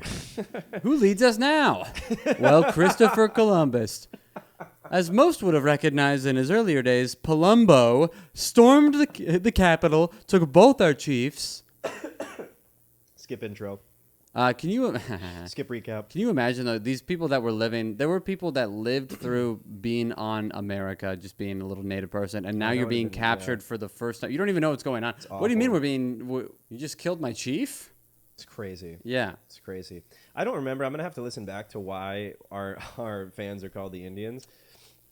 Who leads us now? Well, Christopher Columbus. As most would have recognized in his earlier days, Palumbo stormed the capital, took both our chiefs. Skip intro. Can you Skip recap. Can you imagine though, these people that were living? There were people that lived through being on America, just being a little native person, and now you're being captured for the first time. You don't even know what's going on. What do you mean you just killed my chief? It's crazy. Yeah, It's crazy. I don't remember. I'm going to have to listen back to why our fans are called the Indians.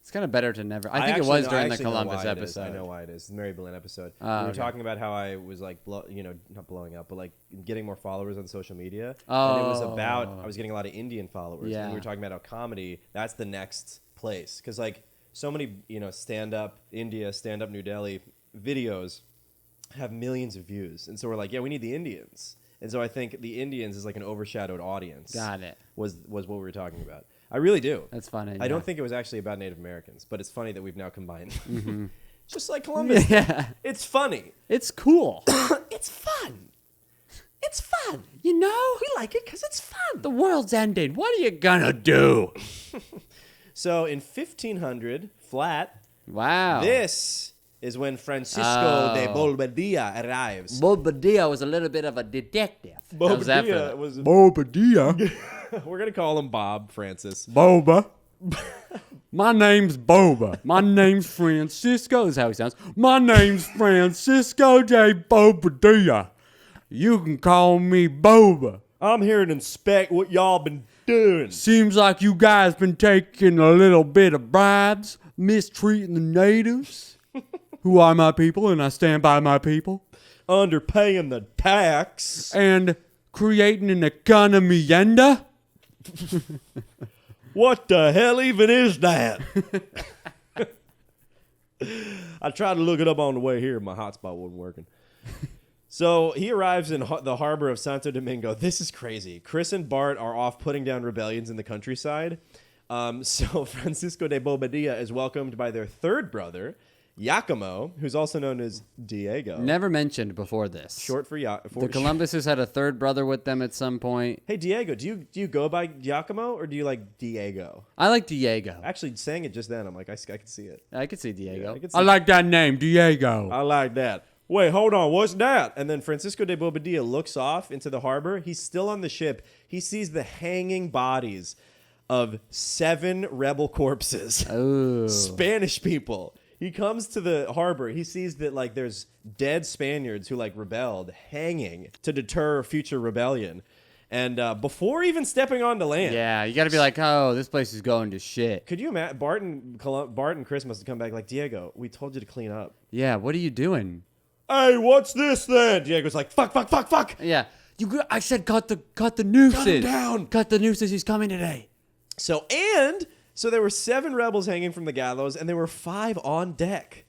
it's kind of better to never. I think it was during the Columbus I episode. know why it is. The Mary Boleyn episode. Oh, We were okay. talking about how I was like, not blowing up, but like getting more followers on social media. And it was about, I was getting a lot of Indian followers. Yeah. And we were talking about how comedy, that's the next place. Because like so many, stand-up India, stand-up New Delhi videos have millions of views. And so we're like, yeah, we need the Indians. And so I think the Indians is like an overshadowed audience. Got it. Was what we were talking about. I really do. That's funny. I don't think it was actually about Native Americans, but it's funny that we've now combined. Just like Columbus. Yeah, It's funny. it's cool. It's fun. It's fun. You know, We like it because it's fun. the world's ending. What are you gonna do? So in 1500, flat, Wow. this is when Francisco de Bobadilla arrives. Bobadilla was a little bit of a detective. How's that for Bobadilla that? was. Bobadilla. We're going to call him Bob Francis. Boba. My name's Boba. My name's Francisco. Is how he sounds. My name's Francisco de Bobadilla. You can call me Boba. I'm here to inspect what y'all been doing. Seems like you guys been taking a little bit of bribes, mistreating the natives, who are my people, and I stand by my people, Underpaying the tax. and creating an economienda. What the hell even is that? I tried to look it up on the way here. My hotspot wasn't working. So he arrives in the harbor of Santo Domingo. This is crazy. Chris and Bart are off putting down rebellions in the countryside. So Francisco de Bobadilla is welcomed by their third brother, Giacomo, who's also known as Diego. Never mentioned before this. Short for The Columbuses had a third brother with them at some point. Hey, Diego, do you go by Giacomo or do you like Diego? I like Diego. Actually, saying it just then, I'm like, I can see it. I could see Diego. Yeah, I could see I like that name, Diego. I like that. Wait, hold on. What's that? And then Francisco de Bobadilla looks off into the harbor. He's still on the ship. He sees the hanging bodies of 7 rebel corpses. Oh. Spanish people. He comes to the harbor. He sees that like there's dead Spaniards who like rebelled hanging to deter future rebellion. And before even stepping onto land. Yeah, you got to be like, oh, this place is going to shit. Could you imagine? Bart and Chris must have come back like, Diego, we told you to clean up. Yeah, what are you doing? Hey, what's this then? Diego's like, fuck. Yeah, I said cut the nooses. Cut him down. Cut the nooses. He's coming today. So there were 7 rebels hanging from the gallows, and there were 5 on deck.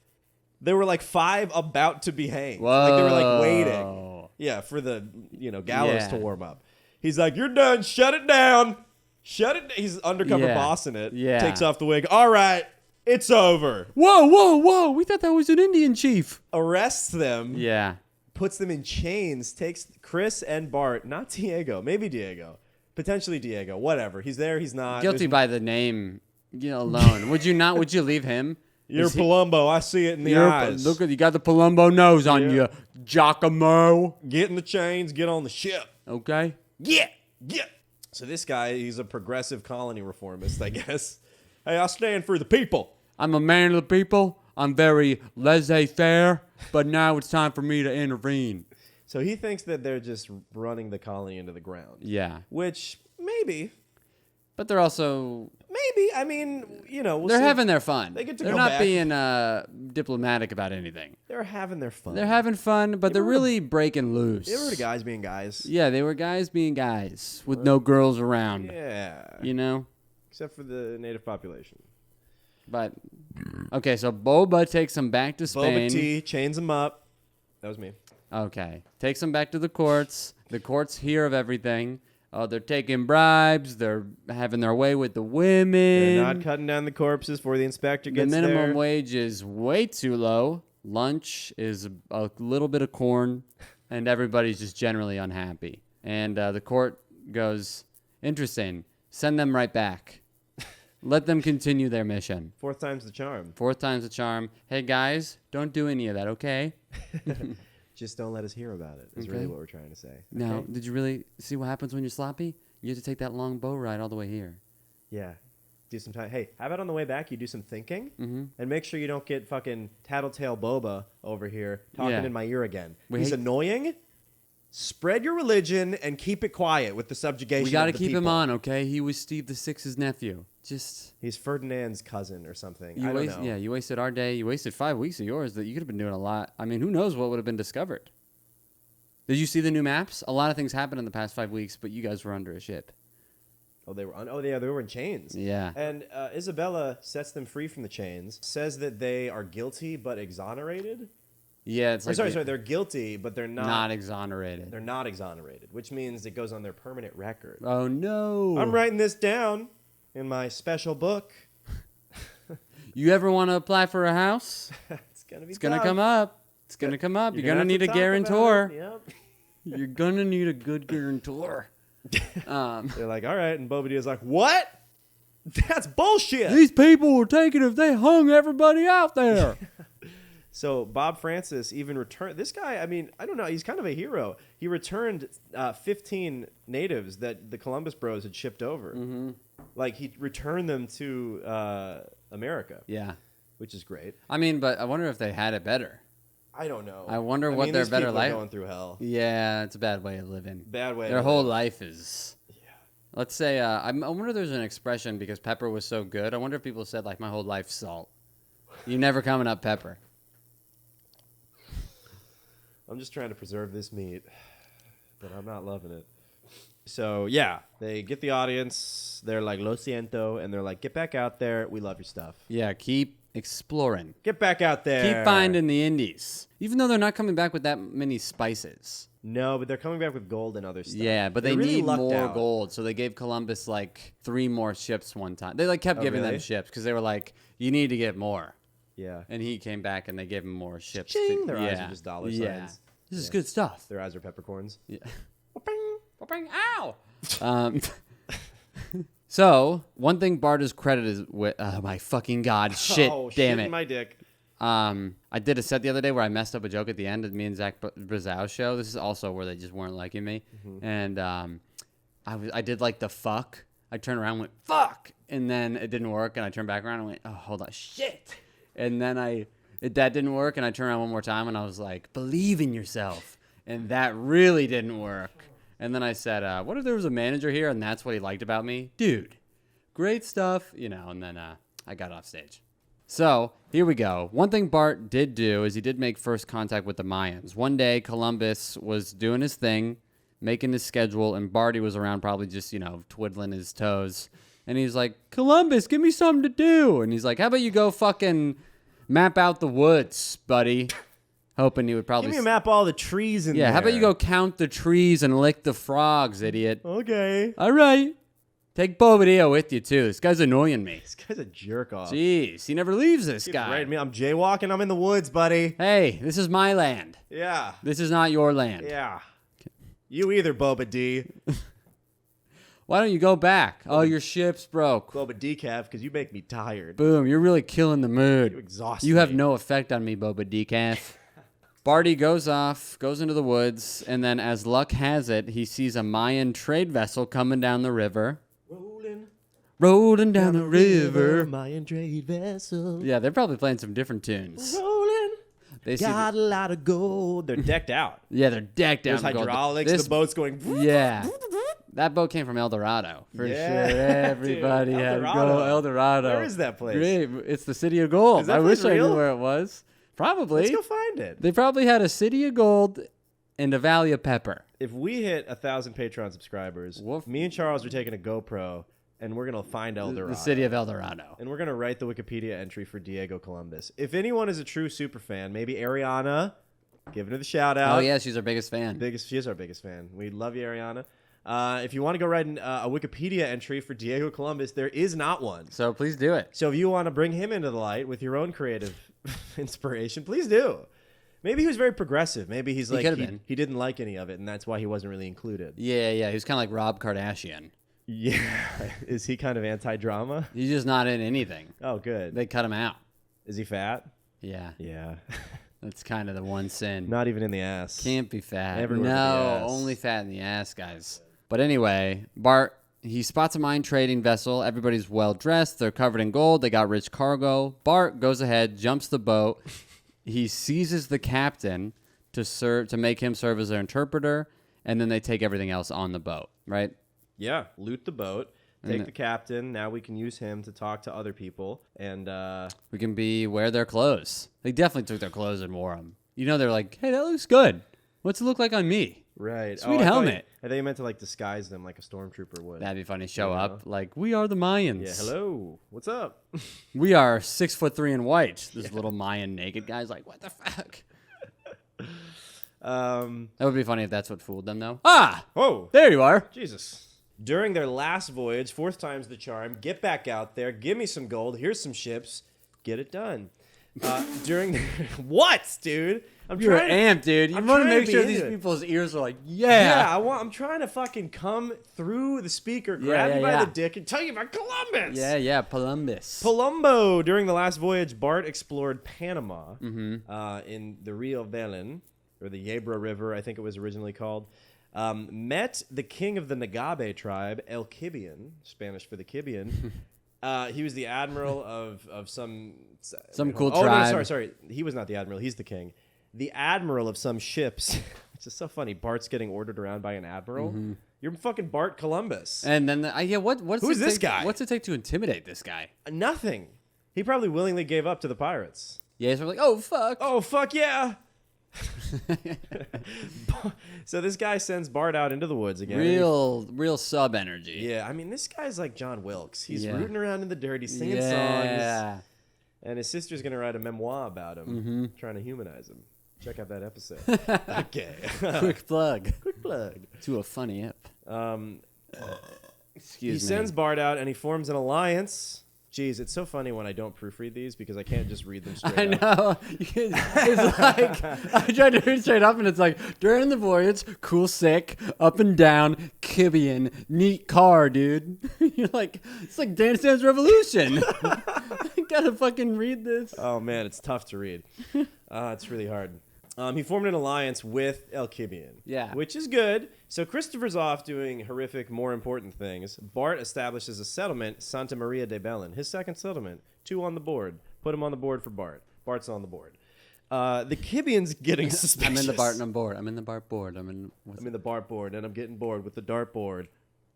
There were like 5 about to be hanged. Whoa. Like they were like waiting. Yeah, for the gallows to warm up. He's like, you're done. Shut it down. He's undercover bossing it. Yeah. Takes off the wig. All right, it's over. Whoa. We thought that was an Indian chief. Arrests them. Yeah. Puts them in chains. Takes Chris and Bart. Not Diego. Maybe Diego. Potentially Diego. Whatever. He's there. He's not. Guilty by the name alone. Would you not? Would you leave him? You're Palumbo. I see it in the eyes. Look, you got the Palumbo nose on you, Giacomo. Get in the chains. Get on the ship. Okay. Yeah. So this guy, he's a progressive colony reformist, I guess. Hey, I stand for the people. I'm a man of the people. I'm very laissez-faire, but now it's time for me to intervene. So he thinks that they're just running the colony into the ground. Yeah. Which, maybe. But they're also... Maybe. I mean, we'll they're see. having their fun. They get to they're go not back. being diplomatic about anything. They're having their fun. They're having fun, but they're really breaking loose. They were the guys being guys. Yeah, they were guys being guys with no girls around. Yeah. Except for the native population. But, okay, so Boba takes them back to Spain. Boba T chains them up. That was me. Okay. Takes them back to the courts. The courts hear of everything. They're taking bribes. They're having their way with the women. They're not cutting down the corpses before the inspector gets there. The minimum wage is way too low. Lunch is a little bit of corn. And everybody's just generally unhappy. And the court goes, interesting. Send them right back. Let them continue their mission. Fourth time's the charm. Fourth time's the charm. Hey, guys, don't do any of that, okay? Just don't let us hear about it, is really what we're trying to say. Now, Okay? did you really see what happens when you're sloppy? You have to take that long boat ride all the way here. Yeah. Do some time. Hey, how about on the way back you do some thinking? Mm-hmm. And make sure you don't get fucking Tattletale Boba over here talking in my ear again. He's annoying. Spread your religion and keep it quiet with the subjugation. We got to of the keep people. him on, okay? He was Steve VI's nephew. He's Ferdinand's cousin or something. I don't know. Yeah, you wasted our day. You wasted 5 weeks of yours that you could have been doing a lot. I mean, who knows what would have been discovered? Did you see the new maps? A lot of things happened in the past 5 weeks, but you guys were under a ship. Oh, they were in chains. Yeah. And Isabella sets them free from the chains. Says that they are guilty but exonerated. Yeah, it's sorry, they're guilty but they're not exonerated. They're not exonerated, which means it goes on their permanent record. Oh no! I'm writing this down in my special book. You ever want to apply for a house? It's gonna come up. It's gonna come up. You're gonna need a guarantor. Yep. You're gonna need a good guarantor. They're like, all right, and Boba Dia's like, what? That's bullshit. These people were taking if they hung everybody out there. So Bob Francis even returned. This guy, I mean, I don't know. He's kind of a hero. He returned 15 natives that the Columbus Bros had shipped over. Mm-hmm. Like, he returned them to America. Yeah. Which is great. I mean, but I wonder if they had it better. I don't know. I wonder what their better life. Are going through hell. Yeah, it's a bad way of living. Bad way. Their whole life is. Yeah. Let's say, I wonder if there's an expression because pepper was so good. I wonder if people said, like, my whole life's salt. You never coming up pepper. I'm just trying to preserve this meat, but I'm not loving it. So, yeah, they get the audience. They're like, lo siento, and they're like, get back out there. We love your stuff. Yeah, keep exploring. Get back out there. Keep finding the indies. Even though they're not coming back with that many spices. No, but they're coming back with gold and other stuff. Yeah, but they really need more out. gold. So they gave Columbus, like, 3 more ships one time. They, like, kept giving them ships because they were like, you need to get more. Yeah. And he came back and they gave him more ships. Ching! Their eyes are just dollar signs. Yeah. This is good stuff. Their eyes are peppercorns. Yeah. Ow! So, one thing Bart is credited with... Oh, my fucking God. Shit. Damn it. My dick. I did a set the other day where I messed up a joke at the end of me and Zach Brazau's show. This is also where they just weren't liking me. Mm-hmm. And I did, like, the fuck. I turned around and went, fuck! And then it didn't work, and I turned back around and went, oh, hold on. Shit! And then that didn't work, and I turned around one more time, and I was like, believe in yourself. And that really didn't work. And then I said, what if there was a manager here, and that's what he liked about me? Dude, great stuff, and then I got off stage. So, here we go. One thing Bart did do is he did make first contact with the Mayans. One day, Columbus was doing his thing, making his schedule, and Barty was around probably just, twiddling his toes. And he's like, Columbus, give me something to do. And he's like, how about you go fucking map out the woods, buddy? Hoping he would probably... Give me a map all the trees in there. Yeah, how about you go count the trees and lick the frogs, idiot? Okay. All right. Take Bobadilla with you, too. This guy's annoying me. This guy's a jerk off. Jeez, he never leaves this guy. Right, I'm jaywalking. I'm in the woods, buddy. Hey, this is my land. Yeah. This is not your land. Yeah. You either, Boba D. Why don't you go back? Oh, your ship's broke. Boba Decaf, because you make me tired. Boom, you're really killing the mood. You exhaust You me. have no effect on me, Boba Decaf. Barty goes off, goes into the woods, and then as luck has it, he sees a Mayan trade vessel coming down the river. rolling down the river. Mayan trade vessel. Yeah, they're probably playing some different tunes. Rolling. They see Got a lot of gold. They're decked out. yeah, they're decked out. There's in gold. hydraulics. This- The boat's going. Yeah. That boat came from El Dorado, for Yeah, sure. Everybody dude, El had Dorado. gold. El Dorado. Where is that place? Great. It's the City of Gold. Is that I place wish I real? knew where it was. Probably. Let's go find it. They probably had a City of Gold and a Valley of Pepper. If we hit 1,000 Patreon subscribers, Woof. me and Charles are taking a GoPro, and we're gonna find El Dorado. The City of El Dorado. And we're gonna write the Wikipedia entry for Diego Columbus. If anyone is a true super fan, maybe Ariana, giving her the shout out. Oh, yeah, she's our biggest fan. She is our biggest fan. We love you, Ariana. If you want to go write a Wikipedia entry for Diego Columbus, there is not one. So please do it. So if you want to bring him into the light with your own creative inspiration, please do. Maybe he was very progressive. Maybe he's like could've been. he didn't like any of it, and that's why he wasn't really included. Yeah, he was kind of like Rob Kardashian. Yeah, is he kind of anti-drama? He's just not in anything. Oh, good. They cut him out. Is he fat? Yeah, Yeah, that's kind of the one sin. not even in the ass. Can't be fat. Everywhere but no, the ass. only fat in the ass, guys. But anyway, Bart, he spots a mine trading vessel. Everybody's well dressed. They're covered in gold. They got rich cargo. Bart goes ahead, jumps the boat. He seizes the captain to make him serve as their interpreter, and then they take everything else on the boat, right? Yeah, loot the boat. Take the captain. Now we can use him to talk to other people, and We can wear their clothes. They definitely took their clothes and wore them. You know, they're like, hey, that looks good. What's it look like on me? right. Sweet I thought helmet. I think you meant to like disguise them like a stormtrooper would. That'd be funny. Show You know? up like, we are the Mayans. Yeah. Hello. What's up? We are 6'3" and white. This little Mayan naked guy's like, what the fuck? That would be funny if that's what fooled them, though. Ah! Oh. There you are. Jesus. During their last voyage, fourth time's the charm. Get back out there. Give me some gold. Here's some ships. Get it done. During what, dude? You're amped, dude. You I'm want to trying make to sure be these into it. people's ears are like, Yeah, I'm trying to fucking come through the speaker, grab you by yeah. the dick, and tell you about Columbus. Yeah, Columbus. Palumbo. During the last voyage, Bart explored Panama Mm-hmm. in the Rio Vermin, or the Yebra River, I think it was originally called. Met the king of the Nagabe tribe, El Kibian, Spanish for the Kibian. He was the admiral of some cool Oh, tribe. no, sorry. He was not the admiral. He's the king. The admiral of some ships. It's just so funny. Bart's getting ordered around by an admiral. Mm-hmm. You're fucking Bart Columbus. And then, what's Who's it this take- guy? What's it take to intimidate this guy? Nothing. He probably willingly gave up to the pirates. Yeah, he's like, oh, fuck. Oh, fuck yeah. So this guy sends Bart out into the woods again. Real sub energy. Yeah, I mean, this guy's like John Wilkes. He's Yeah. rooting around in the dirt. He's singing songs. Yeah. And his sister's going to write a memoir about him, Mm-hmm. trying to humanize him. Check out that episode. Okay. Quick plug Quick plug. to a funny app. Excuse He me. sends Bart out, and he forms an alliance. Jeez, it's so funny when I don't proofread these because I can't just read them straight I up. know. It's like, I tried to read straight up, and it's like, during the voyage, cool, sick, up and down, Kibian, neat car, dude. You're like, it's like Dance Dance Revolution. I gotta fucking read this. Oh, man, it's tough to read. It's really hard. He formed an alliance with El Kibian. Yeah. Which is good. So Christopher's off doing horrific, more important things. Bart establishes a settlement, Santa Maria de Belen. His second settlement. 2 on the board. Put him on the board for Bart. Bart's on the board. The Kibian's getting suspicious. I'm in the Bart and I'm bored. I'm in the Bart board. I'm in the Bart board, and I'm getting bored with the dart board.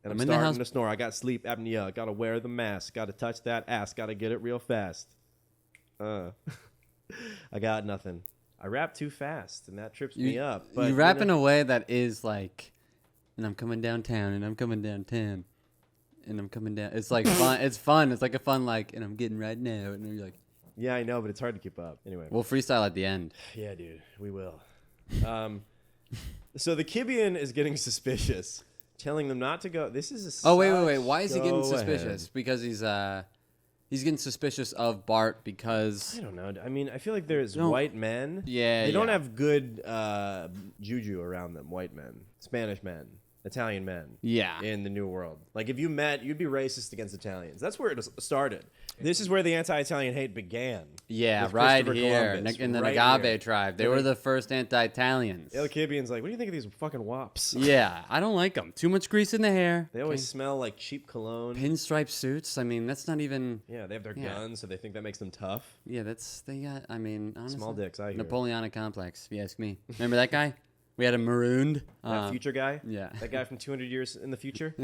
And I'm in the starting house- to snore. I got sleep apnea. Got to wear the mask. Got to touch that ass. Got to get it real fast. I got nothing. I rap too fast, and that trips me up. But you rap in a way that is like, and I'm coming downtown, and I'm coming downtown, and I'm coming down. It's like fun. It's fun. It's like a fun like, and I'm getting right now, and you're like, Yeah, I know, but it's hard to keep up. Anyway. we'll freestyle at the end. Yeah, dude, we will. So the Kibian is getting suspicious, telling them not to go. This is a. Oh wait. Why is he getting Go suspicious? ahead. Because he's getting suspicious of Bart because I don't know. I mean, I feel like there's No. white men. Yeah, They don't yeah. have good juju around them. White men, Spanish men. Italian men. Yeah. In the New World. Like, if you met, you'd be racist against Italians. That's where it started. This is where the anti-Italian hate began. Yeah, with right Christopher here Columbus, in the right Agave here. tribe. They were the first anti-Italians. Alcibiades like, what do you think of these fucking wops? Yeah, I don't like them. Too much grease in the hair. They always smell like cheap cologne. Pinstripe suits. I mean, that's not even. Yeah, they have their guns, so they think that makes them tough. Yeah, they got. I mean, honestly, Small dicks, I hear. Napoleonic complex, if you ask me. Remember that guy? We had him marooned. That future guy? Yeah. That guy from 200 years in the future?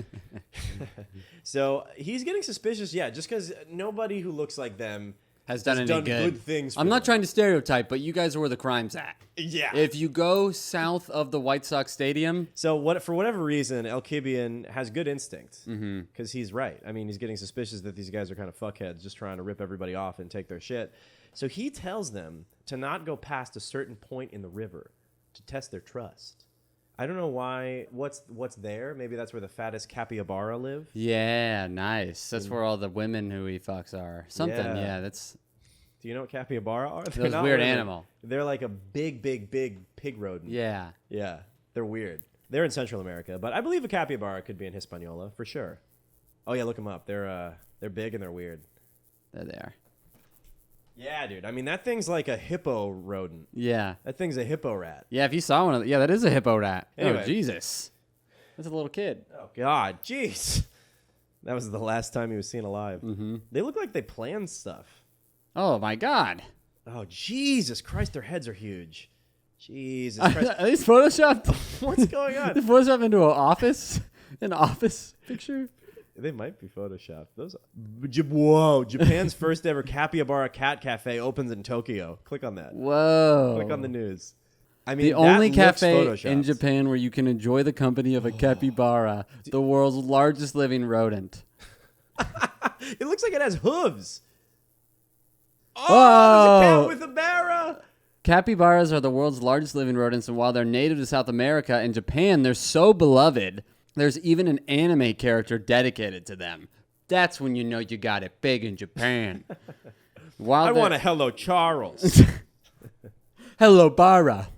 So he's getting suspicious, just because nobody who looks like them has done good things for I'm not them. trying to stereotype, but you guys are where the crime's at. Yeah. If you go south of the White Sox Stadium. So for whatever reason, Alcibiades has good instinct because he's right. I mean, he's getting suspicious that these guys are kind of fuckheads just trying to rip everybody off and take their shit. So he tells them to not go past a certain point in the river to test their trust. I don't know why. What's there? Maybe that's where the fattest capybara live. Yeah, nice. That's where all the women who he fucks are. Something, yeah. That's. Do you know what capybara are? Those weird animal. They're like a big pig rodent. Yeah. Yeah, they're weird. They're in Central America, but I believe a capybara could be in Hispaniola for sure. Oh yeah, look them up. They're big and they're weird. There they are. Yeah, dude. I mean, that thing's like a hippo rodent. Yeah. That thing's a hippo rat. Yeah, if you saw one of them, that is a hippo rat. Anyway. Oh, Jesus. That's a little kid. Oh, God. Jeez. That was the last time he was seen alive. Mm-hmm. They look like they planned stuff. Oh, my God. Oh, Jesus Christ. Their heads are huge. Jesus Christ. Are these photoshopped? What's going on? They photoshopped into an office picture? They might be photoshopped. Whoa. Japan's first ever capybara cat cafe opens in Tokyo. Click on that. Whoa. Click on the news. I mean, The only that looks cafe photoshopped. in Japan where you can enjoy the company of a capybara, the world's largest living rodent. It looks like it has hooves. Oh, there's a cat with a bara. Capybaras are the world's largest living rodents, and while they're native to South America and Japan, they're so beloved, there's even an anime character dedicated to them. That's when you know you got it big in Japan. I want a Hello Charles. Hello, Bara.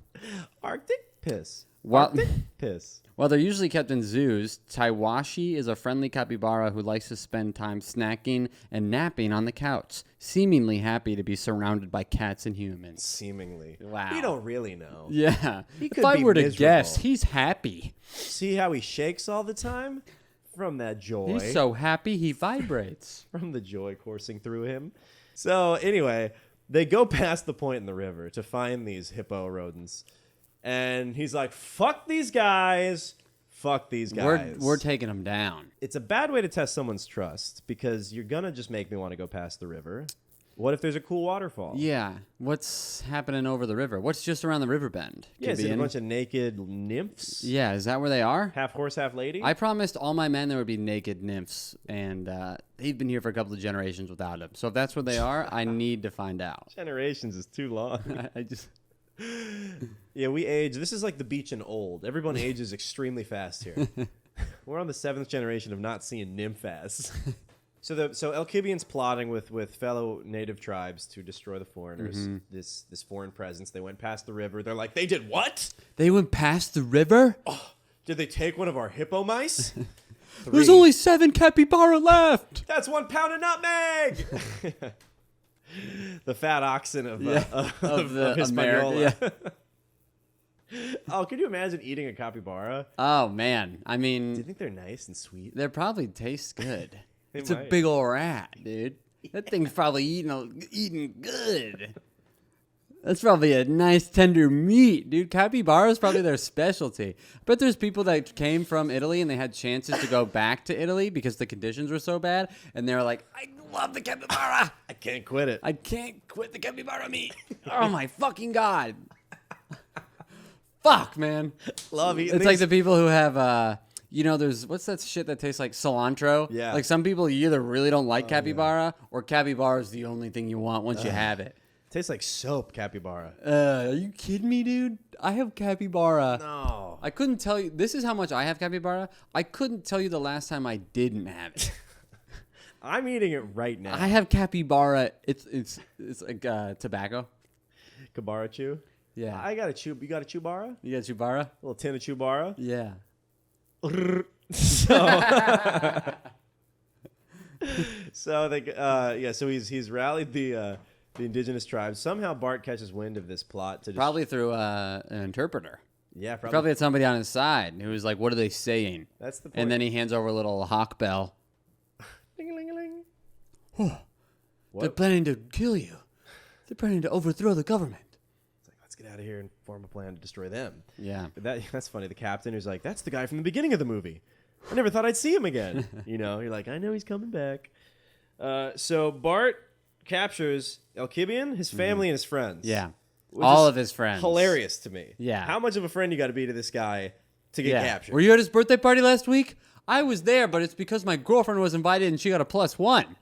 Arctic piss. While, Arctic piss. while they're usually kept in zoos, Taiwashi is a friendly capybara who likes to spend time snacking and napping on the couch, seemingly happy to be surrounded by cats and humans. Seemingly. Wow. We don't really know. Yeah. He If could I be were to miserable. guess, he's happy. See how he shakes all the time? From that joy. He's so happy he vibrates. From the joy coursing through him. So anyway, they go past the point in the river to find these hippo rodents. And he's like, fuck these guys. Fuck these guys. We're taking him down. It's a bad way to test someone's trust because you're going to just make me want to go past the river. What if there's a cool waterfall? Yeah. What's happening over the river? What's just around the river bend? Yeah, is it a bunch of naked nymphs? Yeah, is that where they are? Half horse, half lady? I promised all my men there would be naked nymphs, and they've been here for a couple of generations without them. So if that's where they are, I need to find out. Generations is too long. I just... Yeah, we age. This is like the beach and old. Everyone ages extremely fast here. We're on the 7th generation of not seeing nymphas. So Alcibiades plotting with fellow native tribes to destroy the foreigners. This foreign presence. They went past the river. They're like, they did what? They went past the river? Oh, did they take one of our hippo mice? There's only 7 capybara left. That's 1 pound of nutmeg. The fat oxen of Hispaniola. Yeah. Oh, can you imagine eating a capybara? Oh, man. I Do you mean, think they're nice and sweet? they probably taste good. They It's might. a big old rat, dude. That thing's probably eating good. That's probably a nice tender meat, dude. Capybara is probably their specialty. But there's people that came from Italy and they had chances to go back to Italy because the conditions were so bad, and they're like, I love the capybara. I can't quit it. I can't quit the capybara meat. Oh my fucking god. Fuck, man. Love eating It's like the people who have there's what's that shit that tastes like cilantro? Yeah. Like some people you either really don't like capybara or capybara is the only thing you want once you have it. Tastes like soap, capybara. Are you kidding me, dude? I have capybara. No. I couldn't tell you. This is how much I have capybara. I couldn't tell you the last time I didn't have it. I'm eating it right now. I have capybara. It's like tobacco. Kabara chew? Yeah. I got a chew. You got a chewbara? You got chubara? A little tin of chewbara? Yeah. So he's rallied the indigenous tribes. Somehow Bart catches wind of this plot to Probably through an interpreter. Yeah, He probably had somebody on his side who was like, "What are they saying?" That's the point. And then he hands over a little hawk bell. Ding-a-ling-a-ling. They're planning to kill you. They're planning to overthrow the government. It's like, let's get out of here and form a plan to destroy them. Yeah. But that's funny. The captain who's like, that's the guy from the beginning of the movie. I never thought I'd see him again. You're like, I know he's coming back. So Bart captures Alcibion, his family, and his friends. Yeah. Which All is of his friends. Hilarious to me. Yeah. How much of a friend you got to be to this guy to get captured? Were you at his birthday party last week? I was there, but it's because my girlfriend was invited and she got a +1. You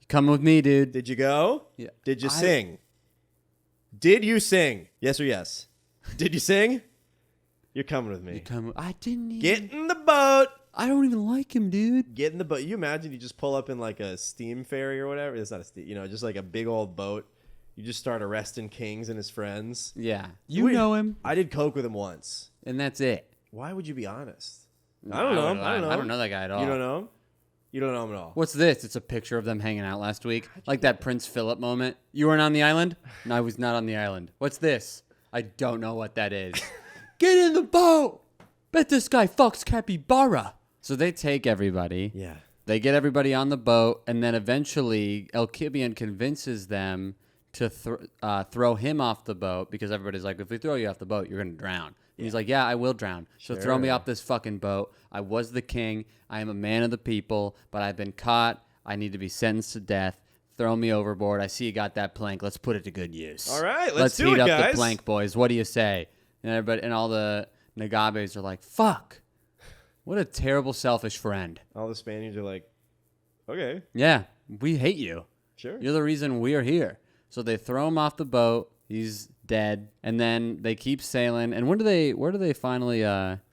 coming with me, dude? Did you go? Yeah. Did you sing? Did you sing? Yes or yes? Did you sing? You're coming with me. I didn't even... Get in the boat. I don't even like him, dude. Get in the boat. You imagine you just pull up in like a steam ferry or whatever. It's not a steam, just like a big old boat. You just start arresting Kings and his friends. Yeah. You know him. I did coke with him once. And that's it. Why would you be honest? No, I don't know him. I don't know that guy at all. You don't know him? You don't know him at all. What's this? It's a picture of them hanging out last week. Like that Prince Philip moment. You weren't on the island? No, I was not on the island. What's this? I don't know what that is. Get in the boat! Bet this guy fucks capybara. So they take everybody. Yeah. They get everybody on the boat, and then eventually Alcibion convinces them to throw him off the boat because everybody's like, if we throw you off the boat, you're going to drown. And he's like, yeah, I will drown. So throw me off this fucking boat. I was the king. I am a man of the people, but I've been caught. I need to be sentenced to death. Throw me overboard. I see you got that plank. Let's put it to good use. All right, let's do heat it, up guys. the plank, boys. What do you say? And everybody and all the Nagabes are like, fuck. What a terrible, selfish friend. All the Spaniards are like, okay. Yeah, we hate you. Sure. You're the reason we're here. So they throw him off the boat. He's dead. And then they keep sailing. And where do they finally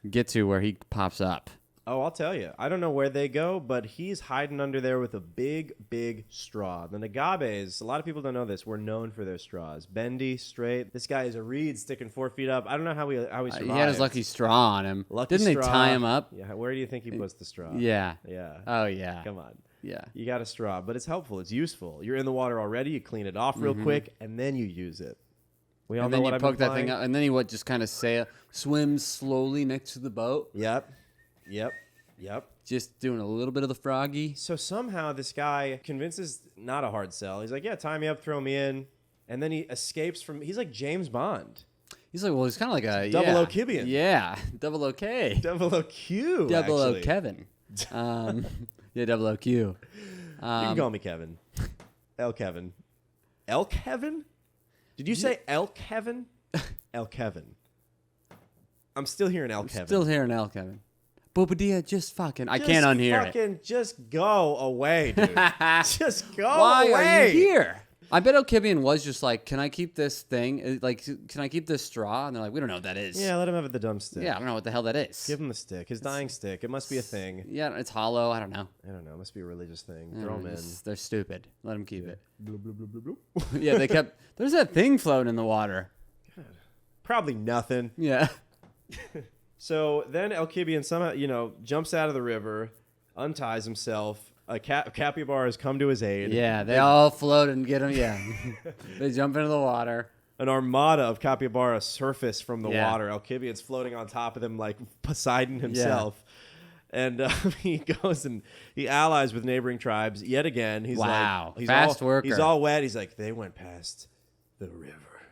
get to where he pops up? Oh, I'll tell you. I don't know where they go, but he's hiding under there with a big, big straw. The Nagabes, a lot of people don't know this, were known for their straws. Bendy, straight. This guy is a reed sticking 4 feet up. I don't know how he survived. He had his lucky straw on him. Didn't they tie him up? Yeah. Where do you think he puts the straw? Yeah. Yeah. Oh, yeah. Come on. Yeah. You got a straw, but it's helpful. It's useful. You're in the water already. You clean it off real quick, and then you use it. We all And know then what you I've poke been that thing flying. out, and then he just kind of swims slowly next to the boat, Yep. just doing a little bit of the froggy. So somehow this guy convinces, not a hard sell. He's like, yeah, tie me up, throw me in. And then he escapes from, he's like James Bond. He's like, well, he's kind of like a Double yeah. O'Kibian. Yeah, double OK. Double OQ, Double O actually. Kevin. Yeah, double OQ. You can call me Kevin. El Kevin. El Kevin? Did you say El Kevin? El Kevin. I'm still hearing El Kevin. Still hearing El Kevin. Bobadilla, just fucking. I can't unhear it. Just go away, dude. Just go Why away. are you here? I bet Alcibion was just like, can I keep this thing? Like, can I keep this straw? And they're like, we don't know what that is. Yeah, let him have the dumb stick. Yeah, I don't know what the hell that is. Give him the stick. His dying stick. It must be a thing. Yeah, it's hollow. I don't know. I don't know. It must be a religious thing. Throw him in. They're stupid. Let them keep it. Bloop, bloop, bloop, bloop, bloop. Yeah, they kept. There's that thing floating in the water. Probably nothing. Yeah. So then Alcibion somehow, jumps out of the river, unties himself. A capybara has come to his aid. Yeah, they all float and get him. Yeah. They jump into the water. An armada of capybara surface from the Yeah. water. Alcibion's floating on top of them like Poseidon himself. And he goes and he allies with neighboring tribes yet again. He's Wow. like, Fast worker. He's all wet. He's like, they went past the river.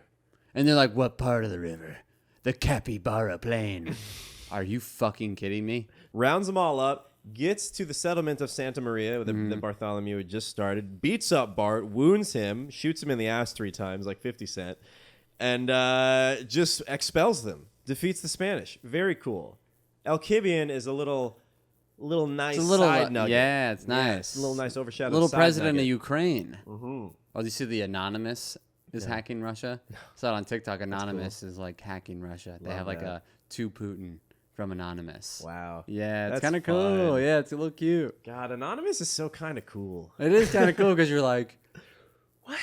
And they're like, what part of the river? The Capybara Plain. Are you fucking kidding me? Rounds them all up, gets to the settlement of Santa Maria that Bartholomew had just started, beats up Bart, wounds him, shoots him in the ass 3 times, like 50 Cent, and just expels them, defeats the Spanish. Very cool. Alcibion is a little nice side nugget. Yeah, it's nice. It's a little nice overshadowed Little side president nugget. of Ukraine. Mm-hmm. Oh, do you see the Anonymous is hacking Russia? I saw it on TikTok. Anonymous is like hacking Russia. They have like a to Putin from Anonymous. Wow. Yeah, it's That's kind of cool. fun. Yeah, it's a little cute. God, Anonymous is so kind of cool. It is kind of cool because you're like, What?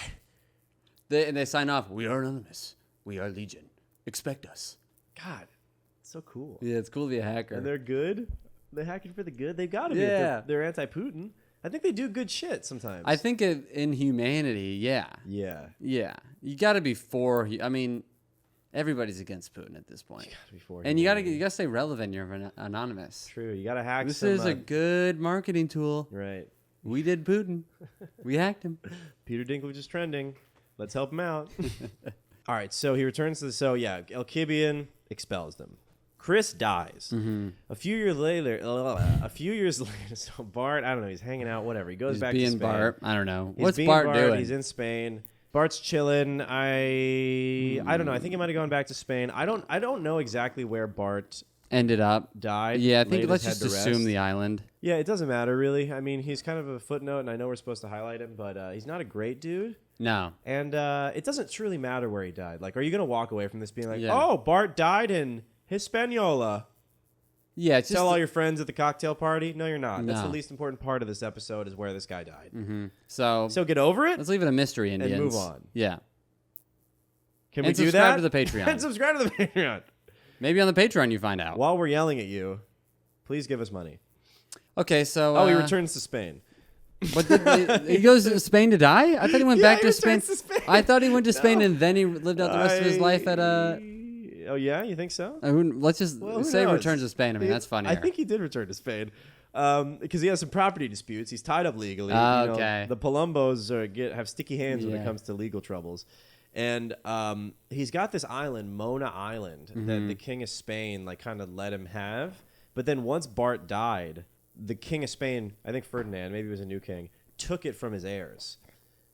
they sign off. We are Anonymous. We are Legion. Expect us. God, it's so cool. Yeah, it's cool to be a hacker. And they're good. They hack it for the good. They got to be. Yeah. If they're anti-Putin. I think they do good shit sometimes. I think in humanity, yeah. Yeah. Yeah. You got to be for. I mean, everybody's against Putin at this point. You got to be for. And you got to stay relevant. You're anonymous. True. You got to hack. This is a good marketing tool. Right. We did Putin. We hacked him. Peter Dinklage is trending. Let's help him out. All right. So he returns to Alcibion expels them. Chris dies. Mm-hmm. A few years later, so Bart, I don't know, he's hanging out, whatever. He goes back to Spain. Bart. I don't know. He's What's being Bart doing? He's in Spain. Bart's chilling. I don't know. I think he might have gone back to Spain. I don't know exactly where Bart ended up. Died. Yeah, I think laid let's his just head to assume rest. the island. Yeah, it doesn't matter really. I mean, he's kind of a footnote, and I know we're supposed to highlight him, but he's not a great dude. No. And it doesn't truly matter where he died. Like, are you gonna walk away from this being like, Yeah. oh, Bart died in Hispaniola? Yeah, it's just Tell all your friends at the cocktail party? No, you're not. That's No. the least important part of this episode is where this guy died. Mm-hmm. So get over it let's leave it a mystery, Indians. and move on. Yeah. Can And we do subscribe that? to the Patreon. And subscribe to the Patreon. Maybe on the Patreon you find out. While we're yelling at you, please give us money. Okay, so Oh, he returns to Spain. What he goes to Spain to die? I thought he went back he to Spain. returns to Spain. I thought he went to Spain No. and then he lived out the rest of his life at Oh yeah, you think so? let's just Who say knows? returns to Spain. I mean, that's funny. I think he did return to Spain because he has some property disputes. He's tied up legally. Okay. The Palombos have sticky hands when it Yeah. comes to legal troubles. And he's got this island, Mona Island, that the King of Spain kind of let him have. But then once Bart died, the King of Spain, I think Ferdinand, maybe he was a new king, took it from his heirs.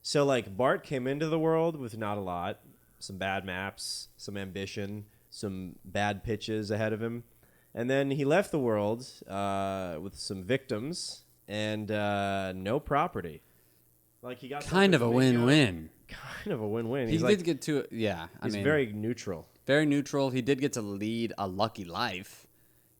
So Bart came into the world with not a lot, some bad maps, some ambition, some bad pitches ahead of him. And then he left the world with some victims and no property. He got kind of a win-win. Kind of a win-win. He He's did get to he's very neutral. very neutral. He did get to lead a lucky life.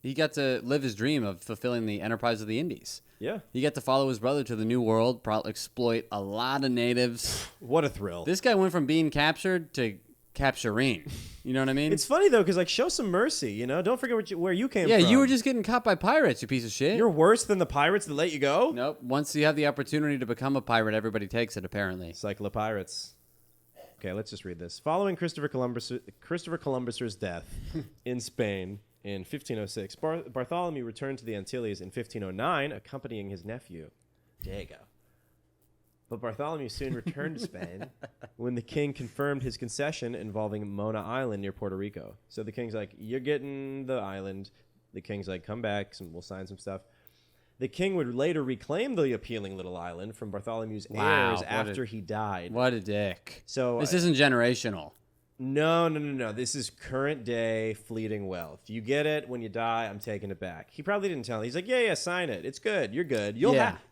He got to live his dream of fulfilling the enterprise of the Indies. Yeah. He got to follow his brother to the New World, exploit a lot of natives. What a thrill. This guy went from being captured to capturing. You know what I mean? It's funny, though, because show some mercy, Don't forget where you came yeah, from. you were just getting caught by pirates, you piece of shit. You're worse than the pirates that let you go? Nope. Once you have the opportunity to become a pirate, everybody takes it, apparently. Cycle of Pirates. Okay, let's just read this. Following Christopher Columbus's death in Spain in 1506, Bartholomew returned to the Antilles in 1509, accompanying his nephew, Diego. But Bartholomew soon returned to Spain when the king confirmed his concession involving Mona Island near Puerto Rico. So the king's like, you're getting the island. The king's like, come back, we'll sign some stuff. The king would later reclaim the appealing little island from Bartholomew's heirs after he died. What a dick. So this isn't generational. No. This is current day fleeting wealth. You get it when you die. I'm taking it back. He probably didn't tell. He's like, yeah, sign it. It's good. You're good.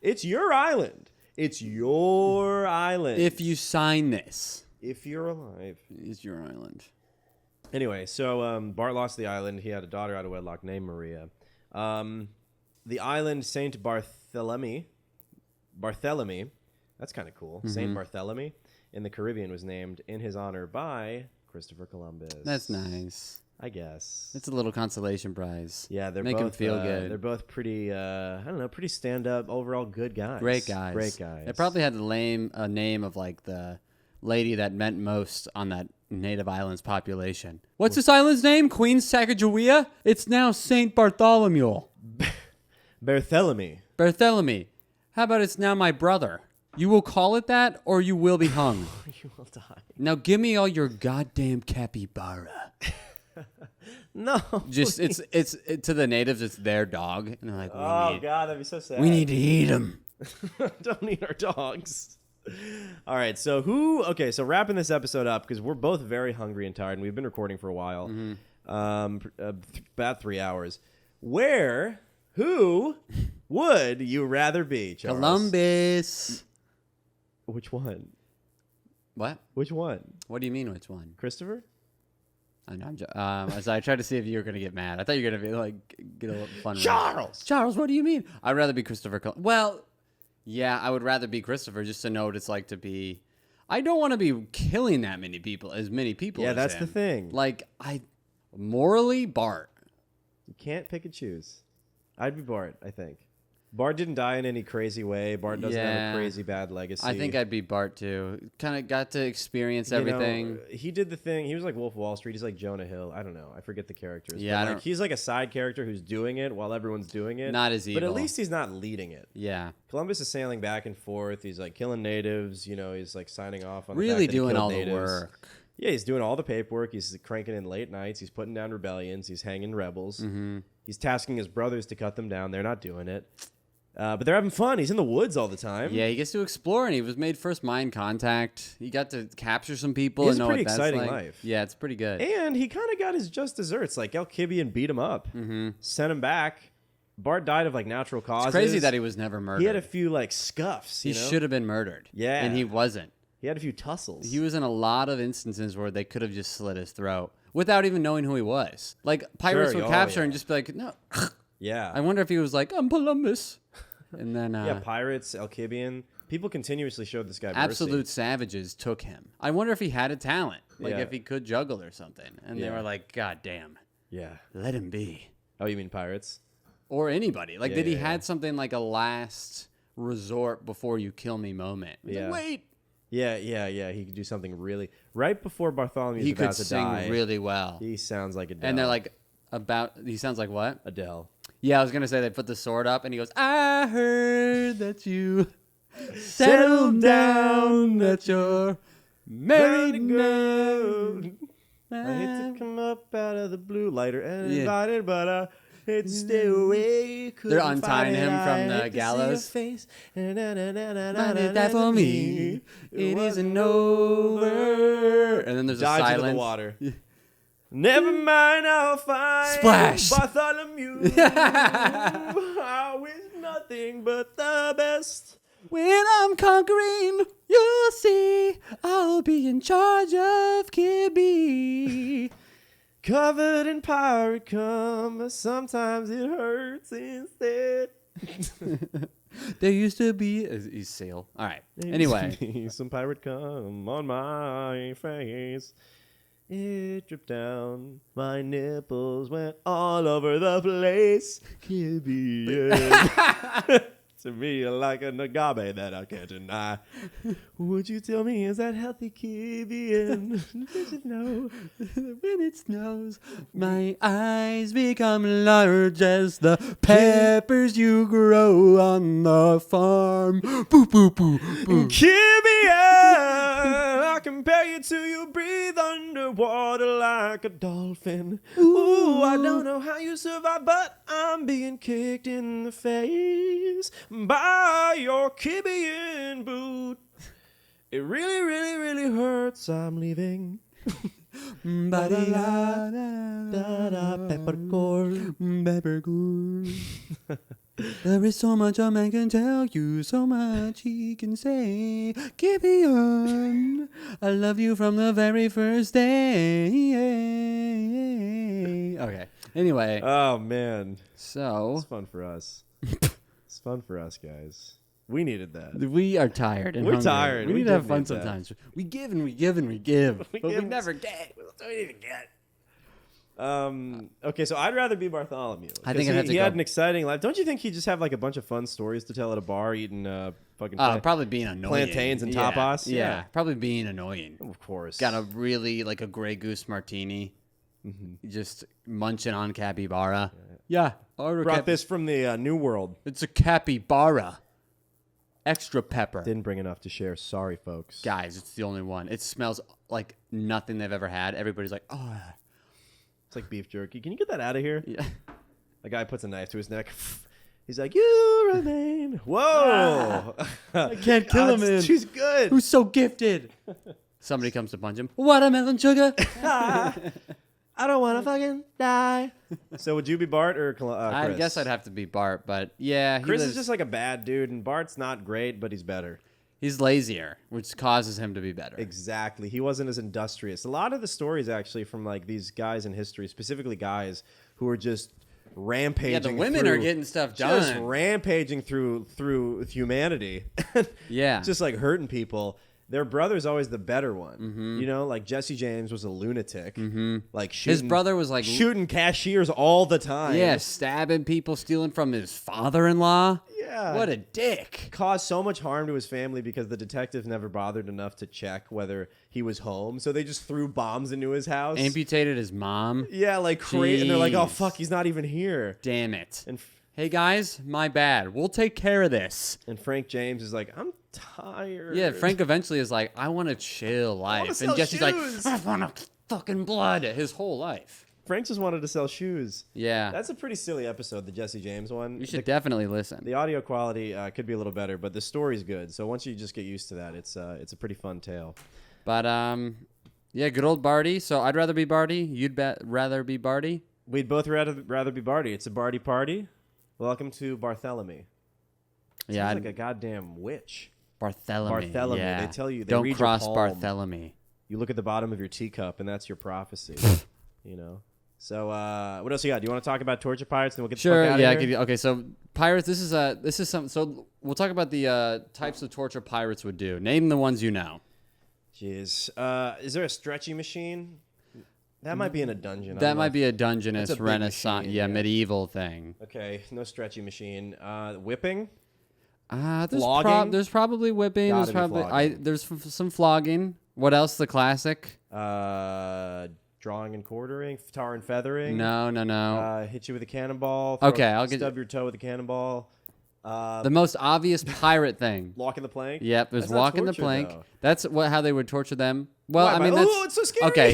It's your island. It's your island. If you sign this. If you're alive. It's your island. Anyway, so Bart lost the island. He had a daughter out of wedlock named Maria. The island Saint Bartholomew, that's kind of cool. Mm-hmm. Saint Bartholomew in the Caribbean was named in his honor by Christopher Columbus. That's nice. I guess. It's a little consolation prize. Yeah, they're Make both them feel good. They're both pretty, pretty stand-up, overall good guys. Great guys. They probably had a name of the lady that meant most on that native island's population. What's this island's name? Queen Sacagawea? It's now Saint Bartholomew. Bartholomew. How about it's now my brother? You will call it that, or you will be hung. You will die. Now give me all your goddamn capybara. No. Just it's to the natives, it's their dog, and they're like, God, that'd be so sad. we need to eat them. Don't eat our dogs. All right, so wrapping this episode up because we're both very hungry and tired, and we've been recording for a while, about 3 hours. Who would you rather be, Charles? Columbus. Which one? What? Which one? What do you mean, which one? Christopher? I know. As I tried to see if you were gonna get mad. I thought you were gonna be get a little fun. Charles, what do you mean? I'd rather be Christopher. Well, yeah, I would rather be Christopher just to know what it's like to be. I don't want to be killing as many people. Yeah, as that's him. the thing. Morally, Bart. You can't pick and choose. I'd be Bart, I think. Bart didn't die in any crazy way. Bart doesn't have a crazy bad legacy. I think I'd be Bart too. Kind of got to experience You everything. know, he did the thing. He was like Wolf of Wall Street. He's like Jonah Hill. I don't know. I forget the characters. Yeah, but like, he's like a side character who's doing it while everyone's doing it. Not as evil. But at least he's not leading it. Yeah. Columbus is sailing back and forth. He's like killing natives. You know, he's like signing off on the Really fact that he doing killed all natives. the work. Yeah, he's doing all the paperwork. He's cranking in late nights. He's putting down rebellions. He's hanging rebels. Mm-hmm. He's tasking his brothers to cut them down. They're not doing it. But they're having fun. He's in the woods all the time. Yeah, he gets to explore, and he was made first mind contact. He got to capture some people. He has and a know pretty what that's exciting like. life. Yeah, it's pretty good. And he kind of got his just desserts. Like Alcibiade beat him up, sent him back. Bart died of like natural causes. It's crazy that he was never murdered. He had a few like scuffs. He You know? should have been murdered. Yeah. And he wasn't. He had a few tussles. He was in a lot of instances where they could have just slit his throat without even knowing who he was. Like, pirates Sure, would oh, capture yeah. and just be like, no. Yeah. I wonder if he was like, I'm Columbus. And then Yeah, pirates, Alcibiade. People continuously showed this guy mercy. absolute savages took him. I wonder if he had a talent, like Yeah. if he could juggle or something. And they Yeah. were like, God damn, Yeah. let him be. Oh, you mean pirates? Or anybody. Like, Yeah, that he yeah, had something like a last resort before you kill me moment. Like, Yeah. wait. Yeah. He could do something really right before Bartholomew He is about could to sing die. really well. He sounds like Adele. And they're like, he sounds like what? Adele. Yeah, I was going to say they put the sword up and he goes, I heard that you settled down, that you're married now. I hate to come up out of the blue lighter and Yeah. invited, but I hate to stay away. They're untying him from the gallows. Might Might die for me. It isn't over. And then there's a Dives into silence. the water. Never mind, I'll find Splash. Bartholomew. I wish nothing but the best. When I'm conquering, you'll see I'll be in charge of Kibby. Covered in pirate cum, but sometimes it hurts instead. There used to be he's sail. All right. Anyway, Some pirate cum on my face. It dripped down. My nipples went all over the place. Kibby. To me, like an agave that I can't deny. Would you tell me, is that healthy Kibian? Did you know? when it snows, my eyes become large as the peppers you grow on the farm. Boo, boo, boo, boo. Kibian, I compare you to you breathe underwater like a dolphin. Ooh, I don't know how you survive, but I'm being kicked in the face by your Kibian boot. It really, really, really hurts. I'm leaving. Peppercorn. Peppercorn. There is so much a man can tell you, so much he can say. Gibeon, I love you from the very first day. Okay. Anyway, Oh man, so it's fun for us. It's fun for us, guys. We needed that. we are tired and We're hungry. tired. We We need to have did fun need that. sometimes. We give and we give and we give, but we give- never get. We need to get. Okay, so I'd rather be Bartholomew. I think 'Cause I'd have to he go- had an exciting life. Don't you think he'd just have like a bunch of fun stories to tell at a bar, eating fucking Probably being annoying. plantains and Yeah, tapas? Yeah. Yeah. Probably being annoying. Of course. Got a really like a Grey Goose martini. Just munching on capybara. Yeah. Order Brought this from the New World. It's a capybara. Extra pepper. Didn't bring enough to share. Sorry, folks. Guys, it's the only one. It smells like nothing they've ever had. Everybody's like, oh. It's like beef jerky. Can you get that out of here? Yeah. A guy puts a knife to his neck. He's like, you remain. Whoa. I can't kill him, man. She's good. Who's so gifted? Somebody comes to punch him. Watermelon sugar. I don't want to fucking die. So would you be Bart or Chris? I guess I'd have to be Bart, but yeah. Chris is just like a bad dude, and Bart's not great, but he's better. He's lazier, which causes him to be better. Exactly. He wasn't as industrious. A lot of the stories actually from like these guys in history, specifically guys who are just rampaging. Yeah, the women through- are getting stuff just done. rampaging through humanity. Yeah. Just like hurting people. their brother's always the better one. You know, like Jesse James was a lunatic. Like His brother was like shooting cashiers all the time. Yeah, stabbing people, stealing from his father-in-law. Yeah. What a dick. Caused so much harm to his family because the detective never bothered enough to check whether he was home. So they just threw bombs into his house. Amputated his mom. Yeah, like crazy. And they're like, oh, Jeez. fuck, he's not even here. Damn it. And Hey, guys, my bad. We'll take care of this. and Frank James is like, I'm tired. Yeah, Frank eventually is like, I want a chill life. sell And Jesse's shoes. like, I want fucking blood his whole life. Frank just wanted to sell shoes. Yeah. That's a pretty silly episode, the Jesse James one. You should definitely listen. The audio quality could be a little better, but the story's good. So once you just get used to that, it's a pretty fun tale. But, yeah, good old Barty. So I'd rather be Barty. You'd rather be Barty? We'd both rather be Barty. It's a Barty party. Welcome to Bartholomew. Yeah. Sounds like a goddamn witch. Bartholomew. Bartholomew. Yeah. They tell you, they Don't read your cross palm. Bartholomew. You look at the bottom of your teacup, and that's your prophecy. You know. So what else you got? Do you want to talk about torture pirates, and we'll get the Sure. fuck out Yeah. of here? Okay. So pirates. This is some. So we'll talk about the types of torture pirates would do. Name the ones you know. Jeez. Is there a stretchy machine? That might be in a dungeon. I That don't know might if- be a It's a Dungeness big Renaissance, machine, yeah, yeah. medieval thing. Okay, no stretchy machine. Whipping. There's Flogging? there's probably whipping. Gotta There's be probably flogging. there's some flogging. What else? The classic? Drawing and quartering, tar and feathering. No. Hit you with a cannonball. Okay, I'll get- stub your toe with a cannonball. The most obvious pirate thing. Walking the plank. Yep, there's That's not walking the torture, plank. though. That's how they would torture them. Well, Why, I mean, why- that's oh, it's so scary. okay.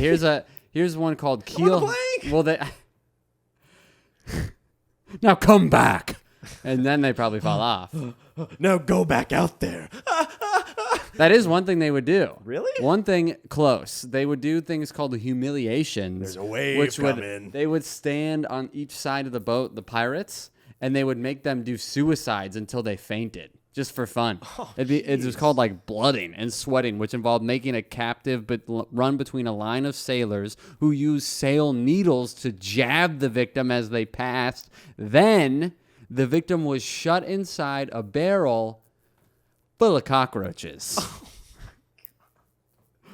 Here's one called on the Keel. plank. Well, they now come back, and then they probably fall off. Now go back out there. That is one thing they would do. Really? One thing close. They would do things called the humiliations. There's a wave which coming. They would stand on each side of the boat, the pirates, and they would make them do suicides until they fainted, just for fun. It was called like blooding and sweating, which involved making a captive but run between a line of sailors who used sail needles to jab the victim as they passed. Then the victim was shut inside a barrel full of cockroaches.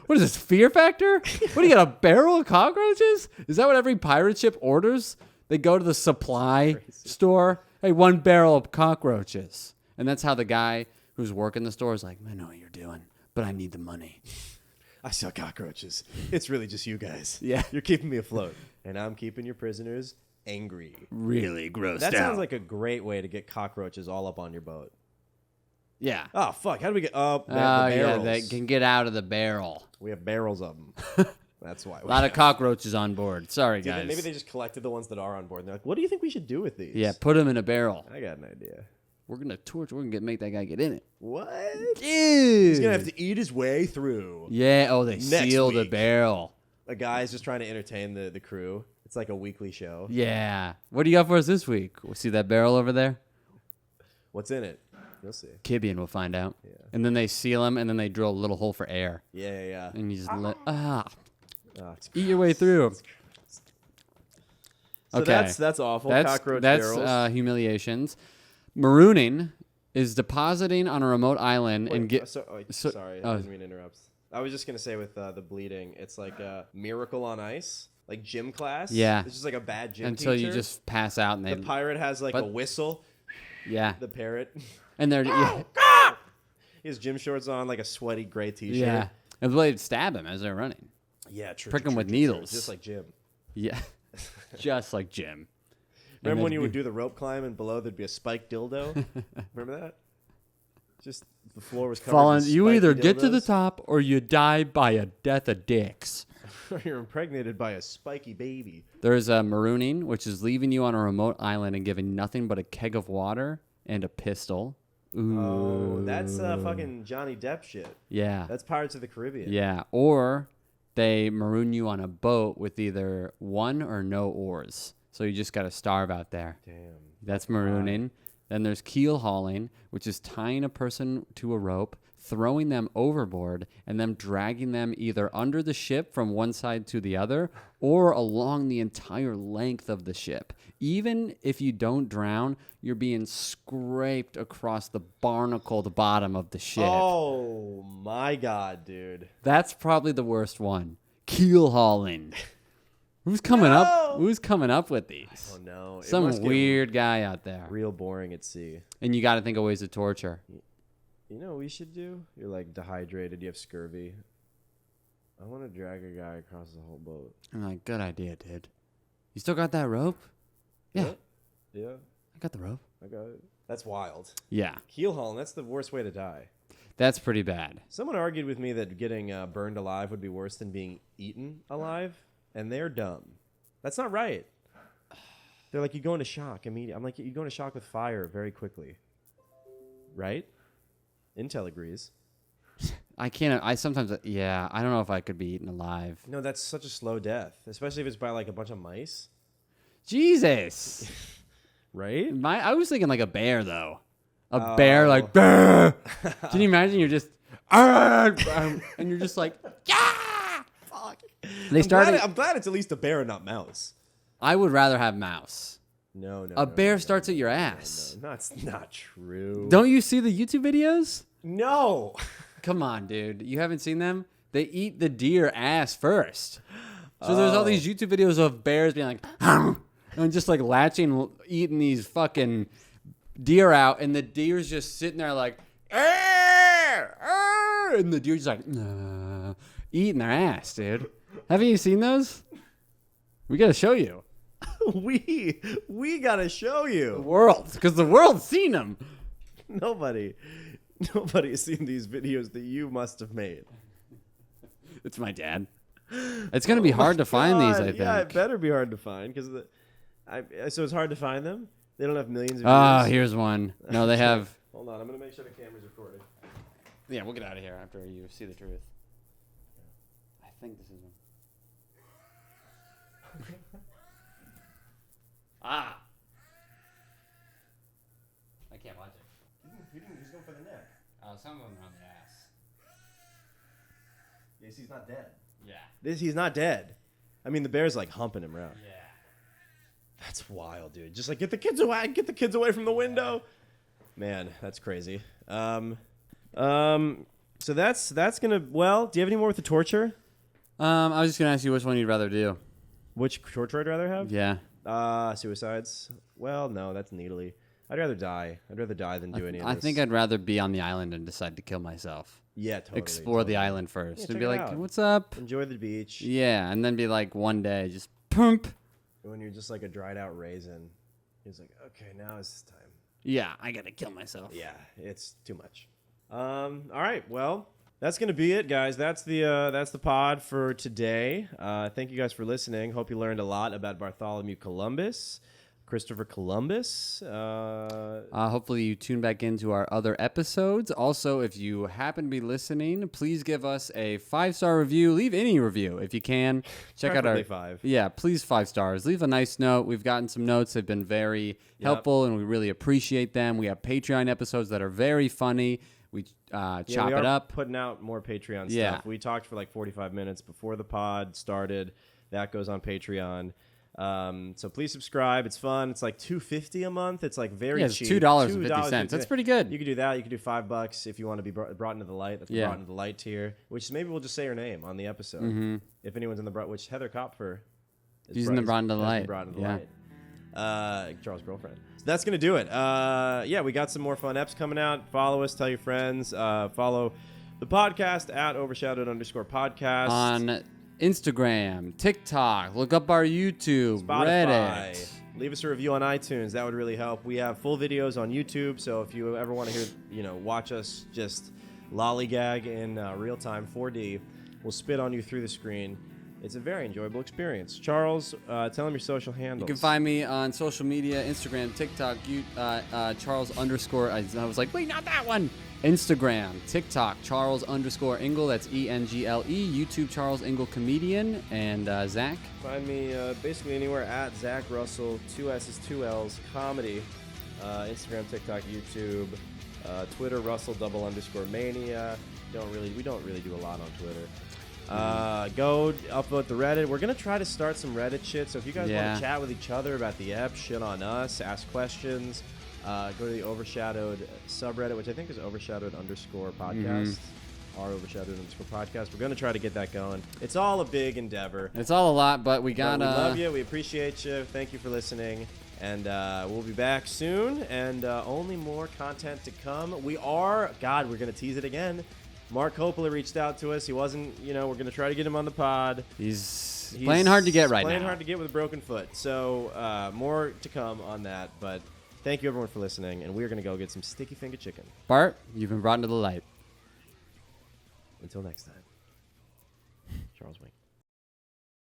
What is this, Fear Factor? What do you got, a barrel of cockroaches? Is that what every pirate ship orders? They go to the supply store. Hey, 1 barrel of cockroaches. And that's how the guy who's working the store is like, I know what you're doing, but I need the money. I sell cockroaches. It's really just you guys. Yeah. You're keeping me afloat, and I'm keeping your prisoners angry. Really gross. That sounds like a great way to get cockroaches all up on your boat. Yeah. Oh, fuck. How do we get up? Oh, yeah, they can get out of the barrel. We have barrels of them. That's why. A lot of cockroaches on board. Sorry, Dude, guys. maybe they just collected the ones that are on board. And they're like, what do you think we should do with these? Yeah, put them in a barrel. I got an idea. We're going to torture. We're going to make that guy get in it. What? Dude. He's going to have to eat his way through. Yeah. Oh, they sealed the week. barrel. A guy's just trying to entertain the crew. It's like a weekly show. Yeah. What do you got for us this week? We'll see that barrel over there? What's in it? You'll see. Kibian will find out. Yeah. And then they seal him, and then they drill a little hole for air. Yeah. And you just Oh, eat your way through. So Okay. that's awful. Cockroach that's barrels. humiliations. Marooning is depositing on a remote island and get. Sorry, oh. I didn't mean to interrupt. I was just gonna say with the bleeding, it's like a miracle on ice, like gym class. Yeah. It's just like a bad gym Until teacher. you just pass out and they. The pirate has like a But- whistle. Yeah. The parrot. And they're. Yeah. He has gym shorts on, like a sweaty gray t-shirt. Yeah. And they'd stab him as they're running. Yeah, true. Prick true, 'em true, with true, true. needles. Just like Jim. Yeah. Just like Jim. Remember when then- you would do the rope climb and below there'd be a spiked dildo? Remember that? Just the floor was covered Fallen, in you spiky either get to the dildos, top or you die by a death of dicks. or you're impregnated by a spiky baby. There's a marooning, which is leaving you on a remote island and giving nothing but a keg of water and a pistol. Ooh. Oh, that's fucking Johnny Depp shit. Yeah. That's Pirates of the Caribbean. Yeah. Or they maroon you on a boat with either one or no oars. So you just got to starve out there. Damn. That's marooning. Then there's keel hauling, which is tying a person to a rope, throwing them overboard and then dragging them either under the ship from one side to the other or along the entire length of the ship. Even if you don't drown, you're being scraped across the barnacled bottom of the ship. Oh my God, dude. That's probably the worst one. Keel hauling. Who's coming up with these? I don't know. Some weird guy out there. Real boring at sea. And you got to think of ways to torture. You know what we should do? You're like dehydrated. You have scurvy. I want to drag a guy across the whole boat. I'm like, good idea, dude. You still got that rope? Yeah. Yeah. I got the rope. I got it. That's wild. Yeah. Keel hauling, that's the worst way to die. That's pretty bad. Someone argued with me that getting burned alive would be worse than being eaten alive, and they're dumb. That's not right. They're like, you go into shock immediately. I'm like, you go into shock with fire very quickly. Right? Intel agrees. I can't. I sometimes. Yeah. I don't know if I could be eaten alive. No, that's such a slow death, especially if it's by like a bunch of mice. Jesus. Right? I was thinking like a bear though. A bear like. Can you imagine? You're just. And you're just like. Yeah. Fuck. I'm glad it's at least a bear and not mouse. I would rather have mouse. No. A bear starts at your ass. No, that's not true. Don't you see the YouTube videos? No. Come on, dude. You haven't seen them? They eat the deer ass first. So there's all these YouTube videos of bears being like, and just like latching, eating these fucking deer out, and the deer's just sitting there like, and the deer's like, eating their ass, dude. Haven't you seen those? We gotta show you. we gotta show The you. world, because the world's seen them. Nobody has seen these videos that you must have made. It's my dad. It's gonna be hard to find these, I think. Yeah, it better be hard to find because so it's hard to find them. They don't have millions of Ah, views. here's one. No, they have. Hold on, I'm gonna make sure the camera's recording. Yeah, we'll get out of here after you see the truth. I think this is one. I can't watch it. He's going for the neck. Oh, some of them are on the ass. Yes, he's not dead. Yeah. He's not dead. I mean, the bear's like humping him around. Yeah. That's wild, dude. Just like get the kids away from the window. Man, that's crazy. So that's gonna. Well, do you have any more with the torture? I was just gonna ask you which one you'd rather do. Which torture I'd rather have? Yeah. Suicides. Well, no, that's needly. I'd rather die. I'd rather die than do any of this. I think I'd rather be on the island and decide to kill myself. Yeah, totally. Explore the island first. Yeah, and check be it like, out. what's up? Enjoy the beach. Yeah, and then be like one day, just pump. When you're just like a dried out raisin, he's like, okay, now it's time. Yeah, I gotta kill myself. Yeah, it's too much. All right, well, that's gonna be it, guys. That's the pod for today. Thank you guys for listening. Hope you learned a lot about Bartholomew Columbus, Christopher Columbus. Hopefully you tune back into our other episodes. Also, if you happen to be listening, please give us a 5-star review. Leave any review if you can. Check out our Preferably 5. Yeah, please 5 stars. Leave a nice note. We've gotten some notes that have been very helpful, and we really appreciate them. We have Patreon episodes that are very funny. We chop we it are up. Putting out more Patreon Yeah. stuff. We talked for like 45 minutes before the pod started. That goes on Patreon. So please subscribe. It's fun. It's like $2.50 a month. It's like very It's cheap. $2.50. That's pretty good. You could do that. You could do $5 if you want to be brought into the light. That's the brought into the light tier. Which maybe we'll just say her name on the episode. If anyone's in the which Heather Kopfer is She's in the brought into the light. Brought into the Yeah. light. Charles' girlfriend. So that's gonna do it. Yeah, we got some more fun eps coming out. Follow us. Tell your friends. Follow the podcast at Overshadowed_podcast On Instagram, TikTok, look up our YouTube, Spotify. Reddit. Leave us a review on iTunes. That would really help. We have full videos on YouTube, so if you ever want to watch us just lollygag in real time 4D, we'll spit on you through the screen. It's a very enjoyable experience. Charles, tell them your social handles. You can find me on social media, Instagram, TikTok, Charles_. I was like, wait, not that one. Instagram, TikTok, Charles_Ingle. That's ENGLE. YouTube, Charles Ingle Comedian. And Zach. Find me basically anywhere at Zach Russell, 2 S's, 2 L's, comedy. Instagram, TikTok, YouTube. Twitter, Russell__Mania. We don't really do a lot on Twitter. Go upvote the Reddit. We're gonna try to start some Reddit shit. So if you guys want to chat with each other about the ep, shit on us, ask questions, go to the Overshadowed subreddit, which I think is Overshadowed_podcast. Our Overshadowed_podcast. We're gonna try to get that going. It's all a big endeavor. It's all a lot, but we gotta. We love you. We appreciate you. Thank you for listening. And we'll be back soon. And only more content to come. We're going to tease it again. Mark Coppola reached out to us. He wasn't, we're going to try to get him on the pod. He's playing hard to get right now. Playing hard to get with a broken foot. So more to come on that. But thank you, everyone, for listening. And we're going to go get some sticky finger chicken. Bart, you've been brought into the light. Until next time. Charles Wink.